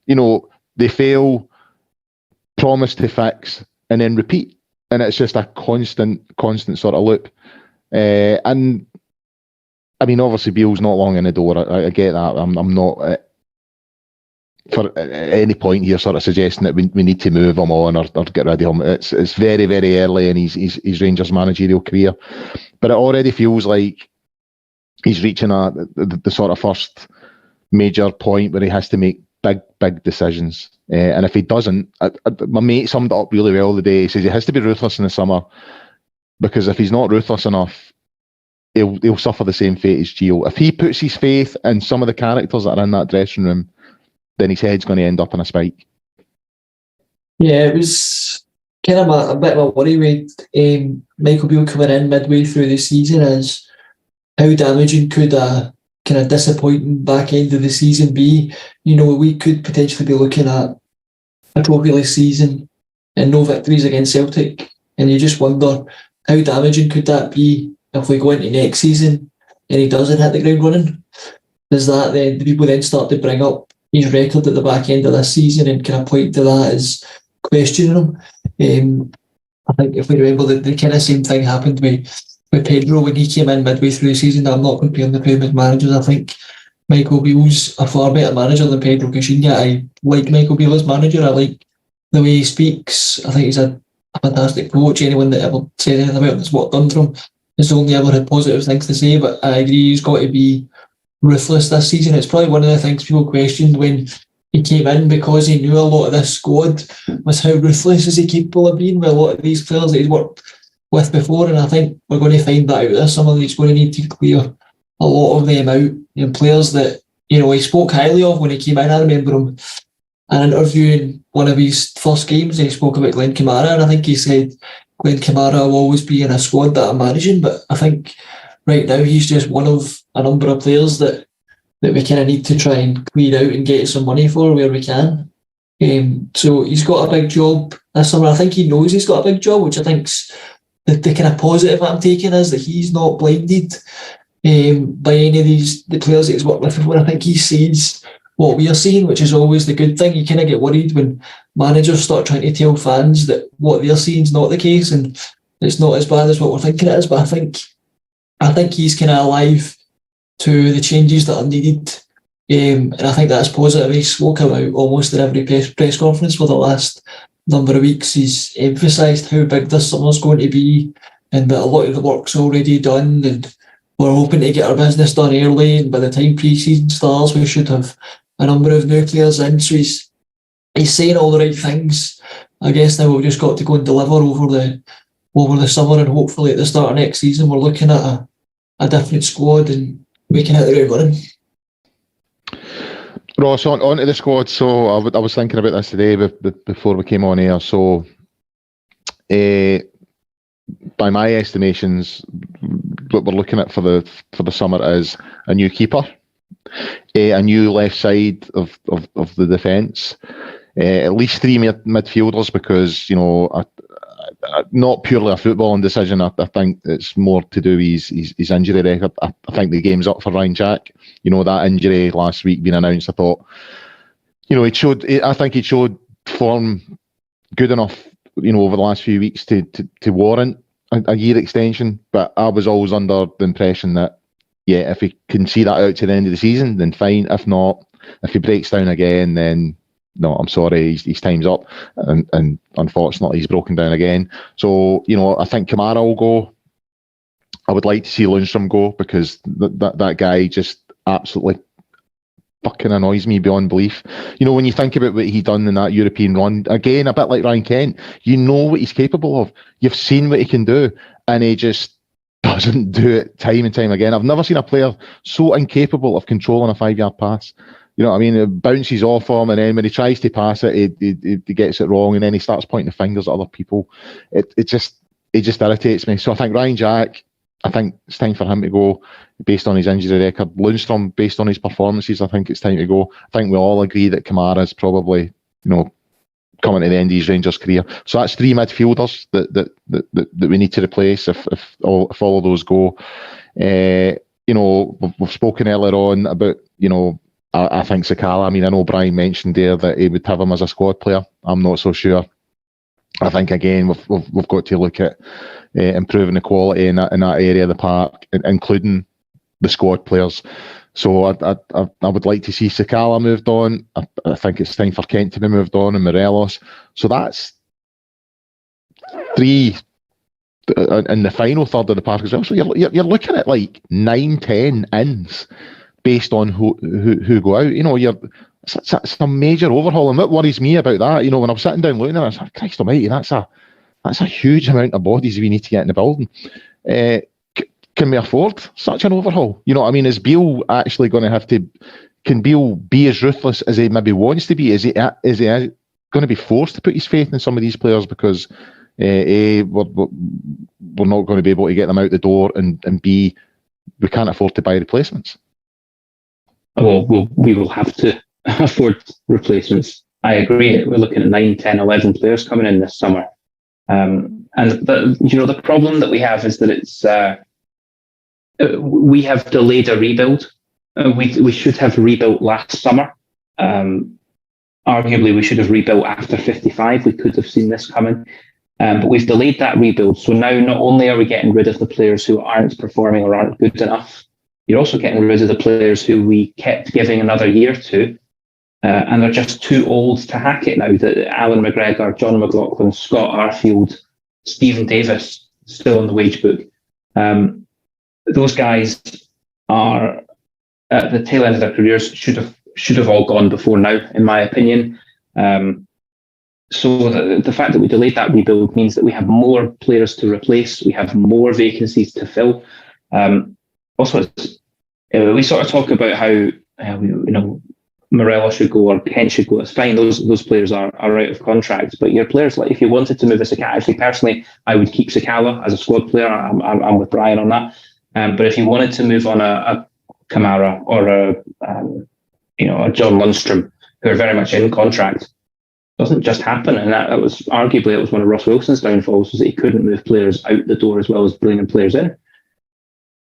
you know, they fail, promise to fix, and then repeat. And it's just a constant sort of loop. And I mean, obviously, Beale's not long in the door. I get that. I'm not for at any point here sort of suggesting that we need to move him on or get rid of him. It's very, very early in his Rangers managerial career, but it already feels like he's reaching the sort of first major point where he has to make big decisions. And if he doesn't, my mate summed it up really well today. He says he has to be ruthless in the summer, because if he's not ruthless enough, he'll suffer the same fate as Gio. If he puts his faith in some of the characters that are in that dressing room, then his head's going to end up on a spike. Yeah, it was kind of a bit of a worry with Michael Beale coming in midway through the season, as how damaging could a kind of disappointing back end of the season be. You know, we could potentially be looking at a trophyless season and no victories against Celtic, and you just wonder how damaging could that be if we go into next season and he doesn't hit the ground running. Does that then, the people then start to bring up his record at the back end of this season and kind of point to that as questioning him? I think if we remember the kind of same thing happened with Pedro when he came in midway through the season. I'm not comparing the Premier managers. I think Michael Beale's a far better manager than Pedro Caixinha. I like Michael Beale as manager. I like the way he speaks. I think he's a fantastic coach. Anyone that ever said anything about him that's worked under him has only ever had positive things to say. But I agree, he's got to be ruthless this season. It's probably one of the things people questioned when he came in, because he knew a lot of this squad, was how ruthless is he capable of being with a lot of these players that he's worked with before. And I think we're going to find that out there. Some of these going to need to clear a lot of them out. You know, players that, you know, he spoke highly of when he came in. I remember him in an interview in one of his first games, and he spoke about Glenn Kamara, and I think he said Glenn Kamara will always be in a squad that I'm managing. But I think right now he's just one of a number of players that we kind of need to try and clear out and get some money for where we can. So he's got a big job this summer. I think he knows he's got a big job, which I think's the kind of positive I'm taking is that he's not blinded by any of the players that he's worked with before. I think he sees what we are seeing, which is always the good thing. You kind of get worried when managers start trying to tell fans that what they're seeing is not the case and it's not as bad as what we're thinking it is. But I think he's kind of alive to the changes that are needed, and I think that's positive. He's spoke about almost in every press conference for the last number of weeks. He's emphasised how big this summer's going to be, and that a lot of the work's already done, and we're hoping to get our business done early, and by the time pre-season starts we should have a number of new players in. So he's saying all the right things. I guess now we've just got to go and deliver over the summer, and hopefully at the start of next season we're looking at a different squad and we can hit the ground running. Ross, on to the squad. So I was thinking about this today before we came on air. So by my estimations, what we're looking at for the summer is a new keeper, a new left side of the defence, at least three midfielders, because, you know, not purely a footballing decision. I think it's more to do with his injury record. I think the game's up for Ryan Jack. That injury last week being announced, I thought, I think he showed form good enough, over the last few weeks to warrant a year extension. But I was always under the impression that, if he can see that out to the end of the season, then fine. If not, if he breaks down again, then no, I'm sorry, his time's up. And unfortunately, he's broken down again. So, I think Kamara will go. I would like to see Lundstrom go, because that guy just absolutely fucking annoys me beyond belief. When you think about what he done in that European run, again, a bit like Ryan Kent, you know what he's capable of. You've seen what he can do, and he just doesn't do it time and time again. I've never seen a player so incapable of controlling a 5-yard pass. You know what I mean? It bounces off him, and then when he tries to pass it, he gets it wrong, and then he starts pointing the fingers at other people. It just irritates me. So I think Ryan Jack, I think it's time for him to go based on his injury record. Lundstrom, based on his performances, I think it's time to go. I think we all agree that Kamara's probably, coming to the end of his Rangers career. So that's 3 midfielders that we need to replace if all of those go. We've spoken earlier on about, I think Sakala. I know Brian mentioned there that he would have him as a squad player. I'm not so sure. I think again we've got to look at improving the quality in that area of the park, including the squad players. So I would like to see Sakala moved on. I think it's time for Kent to be moved on, and Morelos. So that's 3 in the final third of the park as well. So you're looking at like 9-10 ins based on who go out. It's a major overhaul, and what worries me about that, when I'm sitting down looking at it, I was like, Christ almighty, that's a huge amount of bodies we need to get in the building. Can we afford such an overhaul? Is Beale actually going to have to? Can Beale be as ruthless as he maybe wants to be? Is he going to be forced to put his faith in some of these players because A, we're not going to be able to get them out the door, and B, we can't afford to buy replacements? Well, we will have to afford replacements. I agree. We're looking at 9, 10, 11 players coming in this summer. The problem that we have is that it's we have delayed a rebuild. We should have rebuilt last summer. Arguably, we should have rebuilt after 55. We could have seen this coming. But we've delayed that rebuild. So now not only are we getting rid of the players who aren't performing or aren't good enough, you're also getting rid of the players who we kept giving another year to, and they're just too old to hack it now. That Alan McGregor, John McLaughlin, Scott Arfield, Stephen Davis, still in the wage book. Those guys are at the tail end of their careers. Should have all gone before now, in my opinion. So the fact that we delayed that rebuild means that we have more players to replace. We have more vacancies to fill. Also, we sort of talk about how Morelos should go or Kent should go. It's fine; those players are out of contract. But your players, like if you wanted to move a Sakala, actually personally, I would keep Sakala as a squad player. I'm with Brian on that. But if you wanted to move on a Kamara or a John Lundstrom, who are very much in contract, doesn't just happen. And that was arguably it was one of Ross Wilson's downfalls, was that he couldn't move players out the door as well as bringing players in.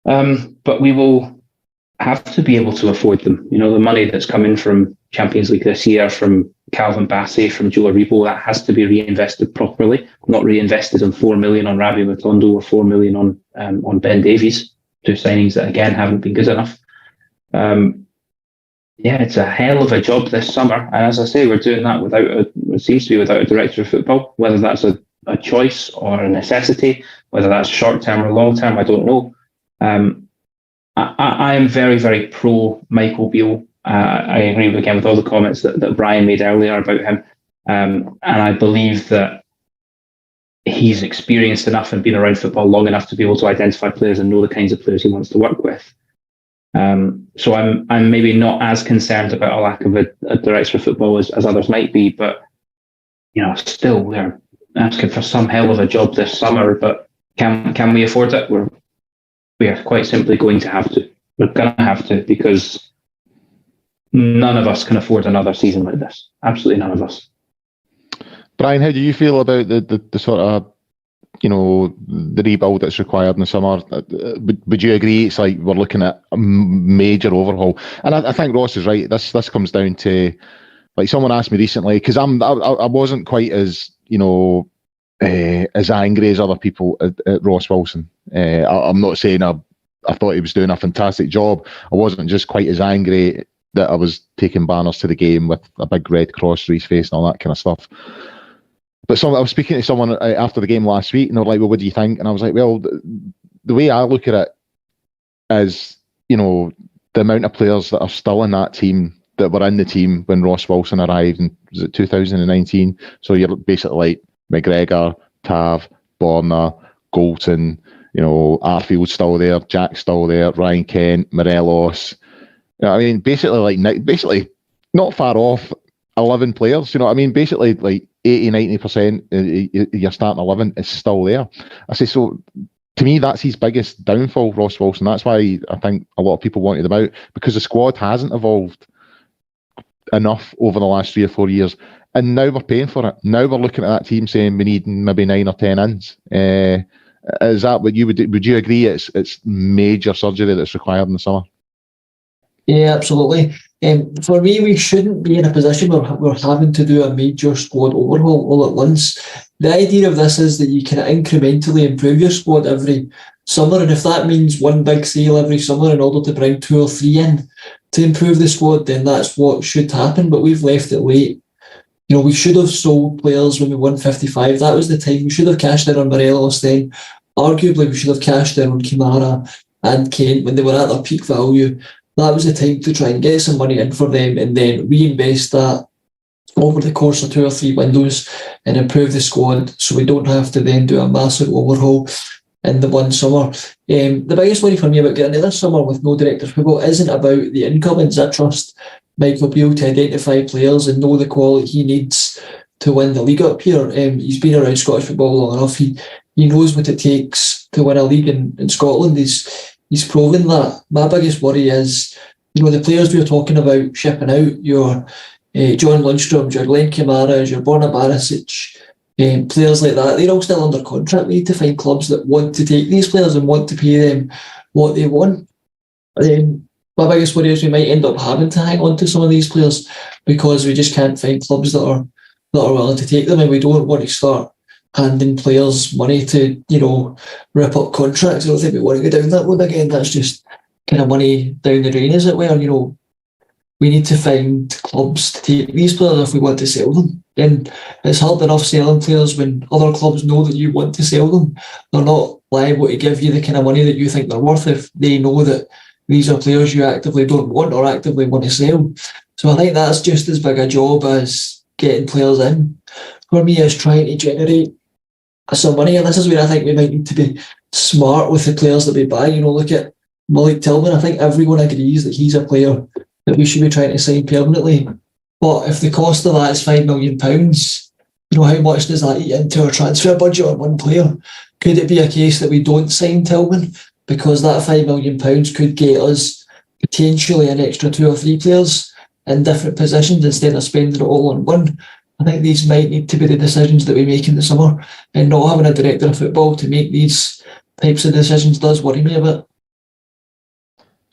But we will have to be able to afford them. The money that's coming from Champions League this year, from Calvin Bassey, from Joe Aribo, that has to be reinvested properly, not reinvested in 4 million on Ravi Matondo or 4 million on Ben Davies, 2 signings that again haven't been good enough. It's a hell of a job this summer, and as I say, we're doing that without a director of football. Whether that's a choice or a necessity, whether that's short term or long term, I don't know. I am very, very pro Michael Beale. I agree again with all the comments that Brian made earlier about him. And I believe that he's experienced enough and been around football long enough to be able to identify players and know the kinds of players he wants to work with. So I'm maybe not as concerned about a lack of a director of football as others might be, but still we're asking for some hell of a job this summer. But can we afford it? We are quite simply going to have to. We're going to have to, because none of us can afford another season like this. Absolutely none of us. Brian, how do you feel about the sort of the rebuild that's required in the summer, would you agree it's like we're looking at a major overhaul? And I think Ross is right. This comes down to, like, someone asked me recently, because I wasn't quite as as angry as other people at Ross Wilson. I'm not saying I thought he was doing a fantastic job. I wasn't just quite as angry that I was taking banners to the game with a big red cross through his face and all that kind of stuff. But I was speaking to someone after the game last week, and they were like, well, what do you think? And I was like, well, the way I look at it is, the amount of players that are still in that team, that were in the team when Ross Wilson arrived in, was it 2019? So you're basically like McGregor, Tav, Borna, Golton, Arfield's still there, Jack's still there, Ryan Kent, Morelos. Basically not far off 11 players. Basically like 80-90% your starting 11 is still there. I say, so to me, that's his biggest downfall, Ross Wilson. That's why I think a lot of people wanted him out, because the squad hasn't evolved enough over the last 3 or 4 years. And now we're paying for it. Now we're looking at that team saying we need maybe 9 or 10 ins. Is that what you would you agree? It's major surgery that's required in the summer? Yeah, absolutely. For me, we shouldn't be in a position where we're having to do a major squad overhaul all at once. The idea of this is that you can incrementally improve your squad every summer, and if that means one big sale every summer in order to bring 2 or 3 in to improve the squad, then that's what should happen. But we've left it late. We should have sold players when we won 55. That was the time. We should have cashed in on Morelos then. Arguably, we should have cashed in on Kamara and Kent when they were at their peak value. That was the time to try and get some money in for them and then reinvest that over the course of 2 or 3 windows and improve the squad, so we don't have to then do a massive overhaul in the one summer. The biggest worry for me about getting into this summer with no director of football isn't about the incomings. I trust Michael Beale to identify players and know the quality he needs to win the league up here. He's been around Scottish football long enough. He knows what it takes to win a league in Scotland. He's proven that. My biggest worry is, the players we were talking about shipping out, your John Lundstrom, your Glenn Kamara, your Borna Barisic, players like that, they're all still under contract. We need to find clubs that want to take these players and want to pay them what they want. My biggest worry is we might end up having to hang on to some of these players because we just can't find clubs that are willing to take them, and we don't want to start handing players money to, rip up contracts. I don't think we want to go down that road again. That's just kind of money down the drain, as it were. We need to find clubs to take these players if we want to sell them. And it's hard enough selling players when other clubs know that you want to sell them. They're not liable to give you the kind of money that you think they're worth if they know that these are players you actively don't want or actively want to sell. So I think that's just as big a job as getting players in. For me, is trying to generate some money, and this is where I think we might need to be smart with the players that we buy. Look at Malik Tillman. I think everyone agrees that he's a player that we should be trying to sign permanently. But if the cost of that is £5 million, how much does that eat into our transfer budget on one player? Could it be a case that we don't sign Tillman because that £5 million could get us potentially an extra 2 or 3 players in different positions instead of spending it all on one? I think these might need to be the decisions that we make in the summer, and not having a director of football to make these types of decisions does worry me a bit.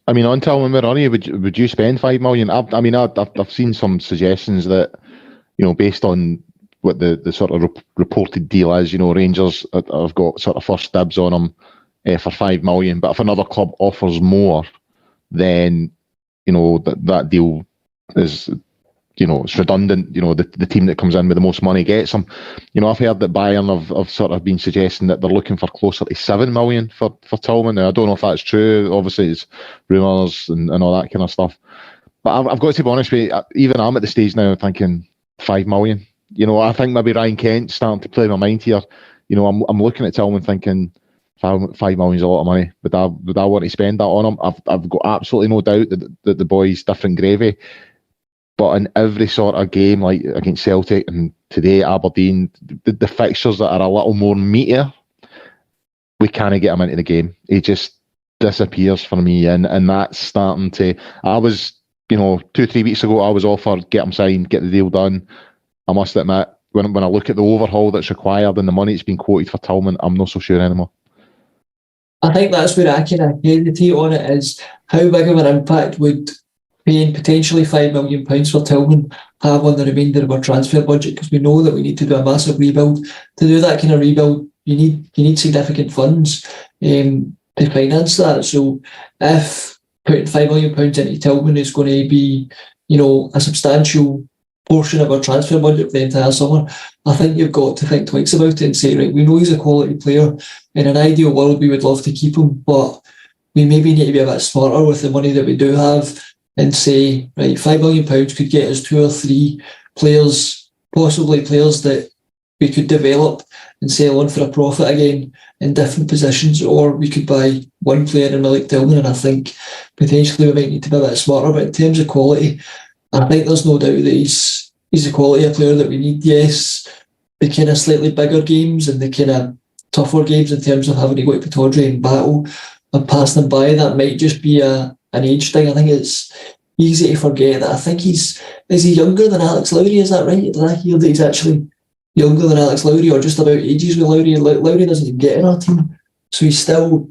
On Tillman, where are you? Would you spend £5 million? I've seen some suggestions that, based on what the sort of reported deal is, Rangers have got sort of first dibs on him for £5 million. But if another club offers more, then that deal is, it's redundant. The team that comes in with the most money gets him. I've heard that Bayern have sort of been suggesting that they're looking for closer to £7 million for Tillman. Now, I don't know if that's true. Obviously, it's rumours and all that kind of stuff. But I've got to be honest with you, even I'm at the stage now thinking £5 million. I think maybe Ryan Kent's starting to play my mind here. I'm looking at Tillman thinking £5 million is a lot of money. Would I want to spend that on him? I've got absolutely no doubt that the boy's different gravy. But in every sort of game, like against Celtic and today Aberdeen, the fixtures that are a little more meatier, we can't get him into the game. He just disappears for me, and that's starting to. I was, 2-3 weeks ago, I was offered get him signed, get the deal done. I must admit, when I look at the overhaul that's required and the money that's been quoted for Tillman, I'm not so sure anymore. I think that's where I kind of hesitate on it, is how big of an impact would paying potentially £5 million for Tillman have on the remainder of our transfer budget, because we know that we need to do a massive rebuild. To do that kind of rebuild, you need significant funds to finance that. So if putting £5 million into Tillman is going to be, a substantial portion of our transfer budget for the entire summer, I think you've got to think twice about it and say, right, we know he's a quality player. In an ideal world, we would love to keep him, but we maybe need to be a bit smarter with the money that we do have and say, right, £5 million could get us 2 or 3 players, possibly players that we could develop and sell on for a profit again in different positions, or we could buy one player in Malik Tillman, and I think potentially we might need to be a bit smarter. But in terms of quality, I think there's no doubt that he's the quality of player that we need. Yes, the kind of slightly bigger games and the kind of tougher games in terms of having to go to Pittodrie and battle and pass them by, that might just be an age thing. I think it's easy to forget that. I think is he younger than Alex Lowry? Is that right? Did I hear that he's actually younger than Alex Lowry, or just about ages with Lowry? Lowry doesn't even get in our team, so he's still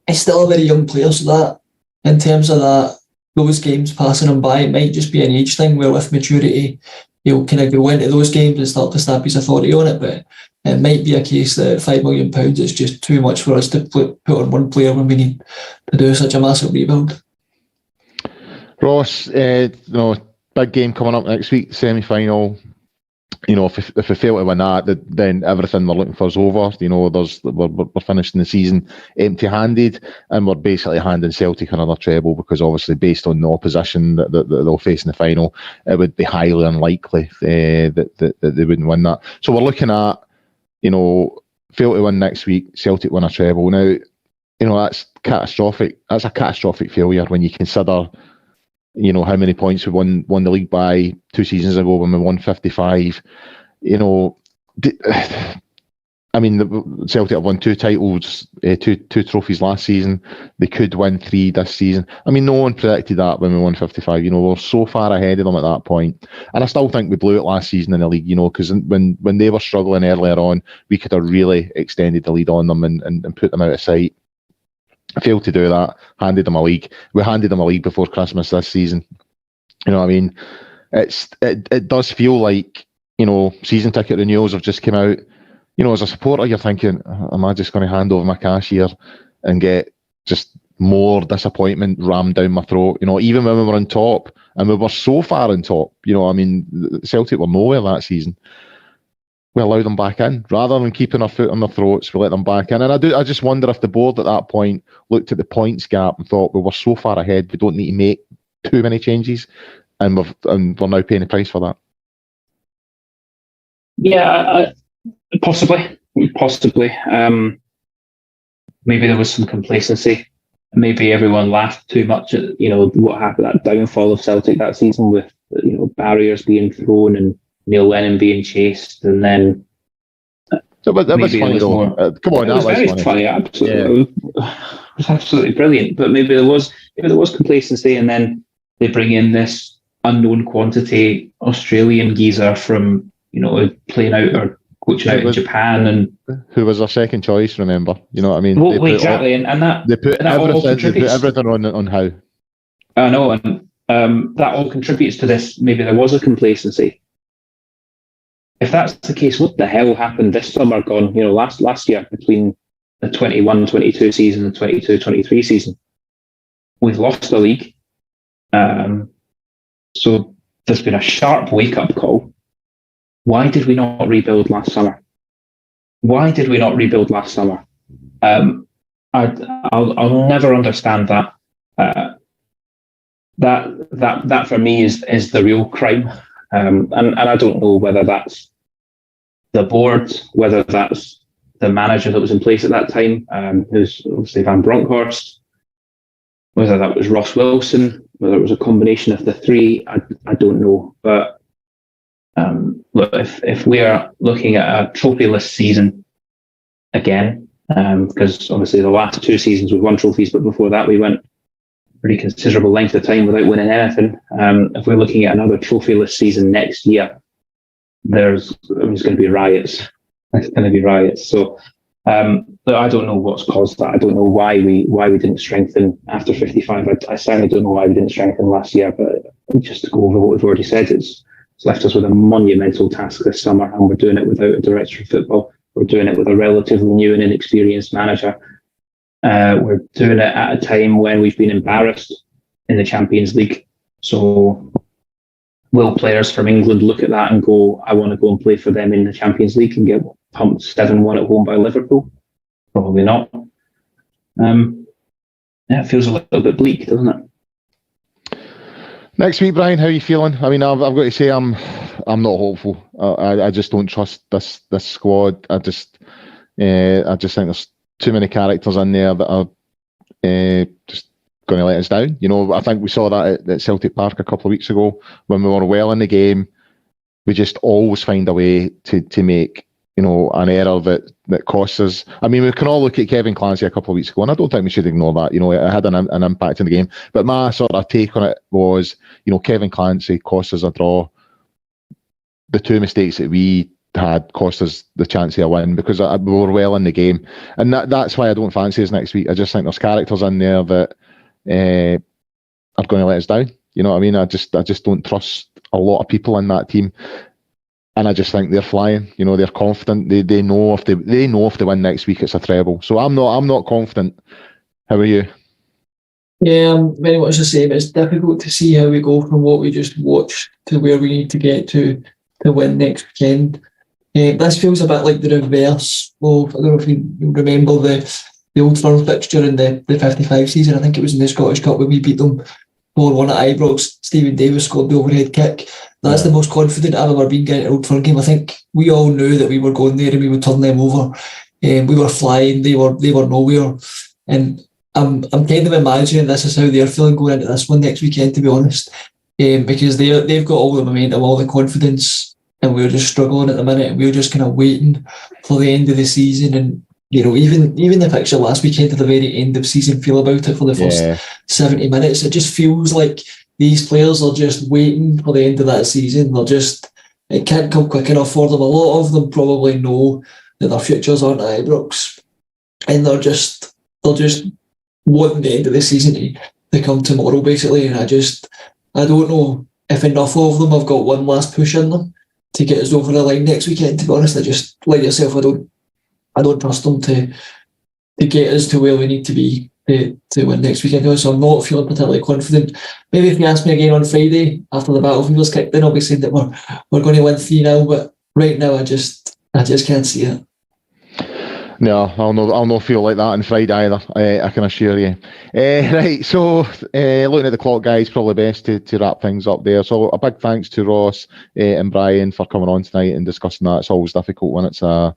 a very young player. So that, in terms of that, those games passing him by, it might just be an age thing, where with maturity he'll kind of go into those games and start to stamp his authority on it. But it might be a case that £5 million is just too much for us to put on one player when we need to do such a massive rebuild. Ross, big game coming up next week, semi-final. If we fail to win that, then everything we're looking for is over. We're finishing the season empty-handed, and we're basically handing Celtic another treble, because obviously, based on the opposition that they'll face in the final, it would be highly unlikely that they wouldn't win that. So we're looking at, fail to win next week, Celtic win a treble. Now, that's catastrophic. That's a catastrophic failure when you consider, how many points we won the league by 2 seasons ago when we won 55. Celtic have won 2 titles, two trophies last season. They could win 3 this season. No one predicted that when we won 55. We were so far ahead of them at that point. And I still think we blew it last season in the league, because when they were struggling earlier on, we could have really extended the lead on them and put them out of sight. I failed to do that, handed them a league. We handed them a league before Christmas this season. It does feel like, season ticket renewals have just come out. As a supporter, you're thinking, am I just going to hand over my cash here and get just more disappointment rammed down my throat? Even when we were on top, and we were so far on top, Celtic were nowhere that season. We allowed them back in. Rather than keeping our foot on their throats, we let them back in. And I just wonder if the board at that point looked at the points gap and thought, we were so far ahead, we don't need to make too many changes, and we're now paying the price for that. Yeah, possibly. Maybe there was some complacency. Maybe everyone laughed too much at what happened, that downfall of Celtic that season, with barriers being thrown and Neil Lennon being chased, and then that was funny though. Come on, it was very funny. Absolutely, yeah. It was absolutely brilliant. But maybe there was complacency, and then they bring in this unknown quantity Australian geezer from playing out or coaching out in Japan, and who was their second choice. Remember, Well, exactly, and that they put everything on how. I know, and that all contributes to this. Maybe there was a complacency. If that's the case, what the hell happened this summer gone, last year, between the 21-22 season and 22-23 season? We've lost the league. So there's been a sharp wake-up call. Why did we not rebuild last summer? I'll never understand that. That for me is the real crime. And I don't know whether that's the board, whether that's the manager that was in place at that time, who's obviously Van Bronckhorst, whether that was Ross Wilson, whether it was a combination of the three. I don't know. But look, if we are looking at a trophyless season again, because obviously the last 2 seasons we've won trophies, but before that we went pretty considerable length of time without winning anything. If we're looking at another trophyless season next year, there's going to be riots. There's going to be riots. So but I don't know what's caused that. I don't know why we didn't strengthen after 55. I certainly don't know why we didn't strengthen last year. But just to go over what we've already said, it's left us with a monumental task this summer, and we're doing it without a director of football. We're doing it with a relatively new and inexperienced manager. We're doing it at a time when we've been embarrassed in the Champions League. So will players from England look at that and go, I want to go and play for them in the Champions League and get pumped 7-1 at home by Liverpool? Probably not. It feels a little bit bleak, doesn't it? Next week, Brian, how are you feeling? I mean, I've got to say I'm not hopeful. I just don't trust this squad. I just think there's too many characters in there that are just going to let us down. You know, I think we saw that at Celtic Park a couple of weeks ago when we were well in the game. We just always find a way to make, you know, an error that costs us. I mean, we can all look at Kevin Clancy a couple of weeks ago, and I don't think we should ignore that. You know, it had an impact in the game. But my sort of take on it was, you know, Kevin Clancy cost us a draw. The two mistakes that we had cost us the chance of a win because we were well in the game. And that's why I don't fancy us next week. I just think there's characters in there that are going to let us down. You know what I mean? I just don't trust a lot of people in that team. And I just think they're flying. You know, they're confident. They know if they win next week, it's a treble. So I'm not confident. How are you? Yeah, I'm very much the same. It's difficult to see how we go from what we just watched to where we need to get to win next weekend. This feels a bit like the reverse of, I don't know if you remember the Old Firm fixture in the 55 season. I think it was in the Scottish Cup when we beat them 4-1 at Ibrox. Stephen Davis scored the overhead kick. That's the most confident I've ever been getting an Old Firm game. I think we all knew that we were going there and we would turn them over. We were flying, they were nowhere. And I'm kind of imagining this is how they're feeling going into this one next weekend, to be honest. Because they've got all the momentum, all the confidence, and we're just struggling at the minute, and we're just kind of waiting for the end of the season. And you know, even the fixture last weekend to the very end of season feel about it for the first 70 minutes. It just feels like these players are just waiting for the end of that season. It can't come quick enough for them. A lot of them probably know that their futures aren't at Ibrox, and they're just wanting the end of the season to come tomorrow, basically. And I don't know if enough of them have got one last push in them to get us over the line next weekend. To be honest, I just, like yourself, I don't trust them to get us to where we need to be to win next weekend. So I'm not feeling particularly confident. Maybe if you ask me again on Friday after the battle fever's kicked in, I'll be saying that we're going to win 3-0. But right now, I just can't see it. No, I'll not feel like that on Friday either. I can assure you. Right, so looking at the clock, guys, probably best to wrap things up there. So a big thanks to Ross and Brian for coming on tonight and discussing that. It's always difficult when it's a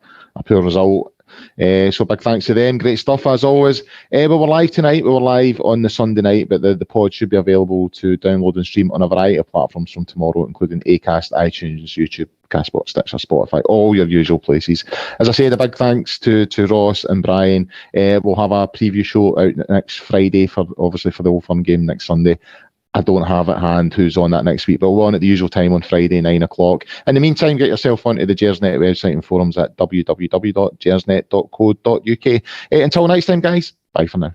poor result. So big thanks to them. Great stuff as always. We were live tonight. We were live on the Sunday night, but the pod should be available to download and stream on a variety of platforms from tomorrow, including Acast, iTunes, YouTube, Castbox, Stitcher, Spotify, all your usual places. As I said, a big thanks to Ross and Brian. We'll have a preview show out next Friday for the Old Firm game next Sunday. I don't have at hand who's on that next week, but we're on at the usual time on Friday, 9 o'clock. In the meantime, get yourself onto the Gersnet website and forums at www.gersnet.co.uk. Until next time, guys, bye for now.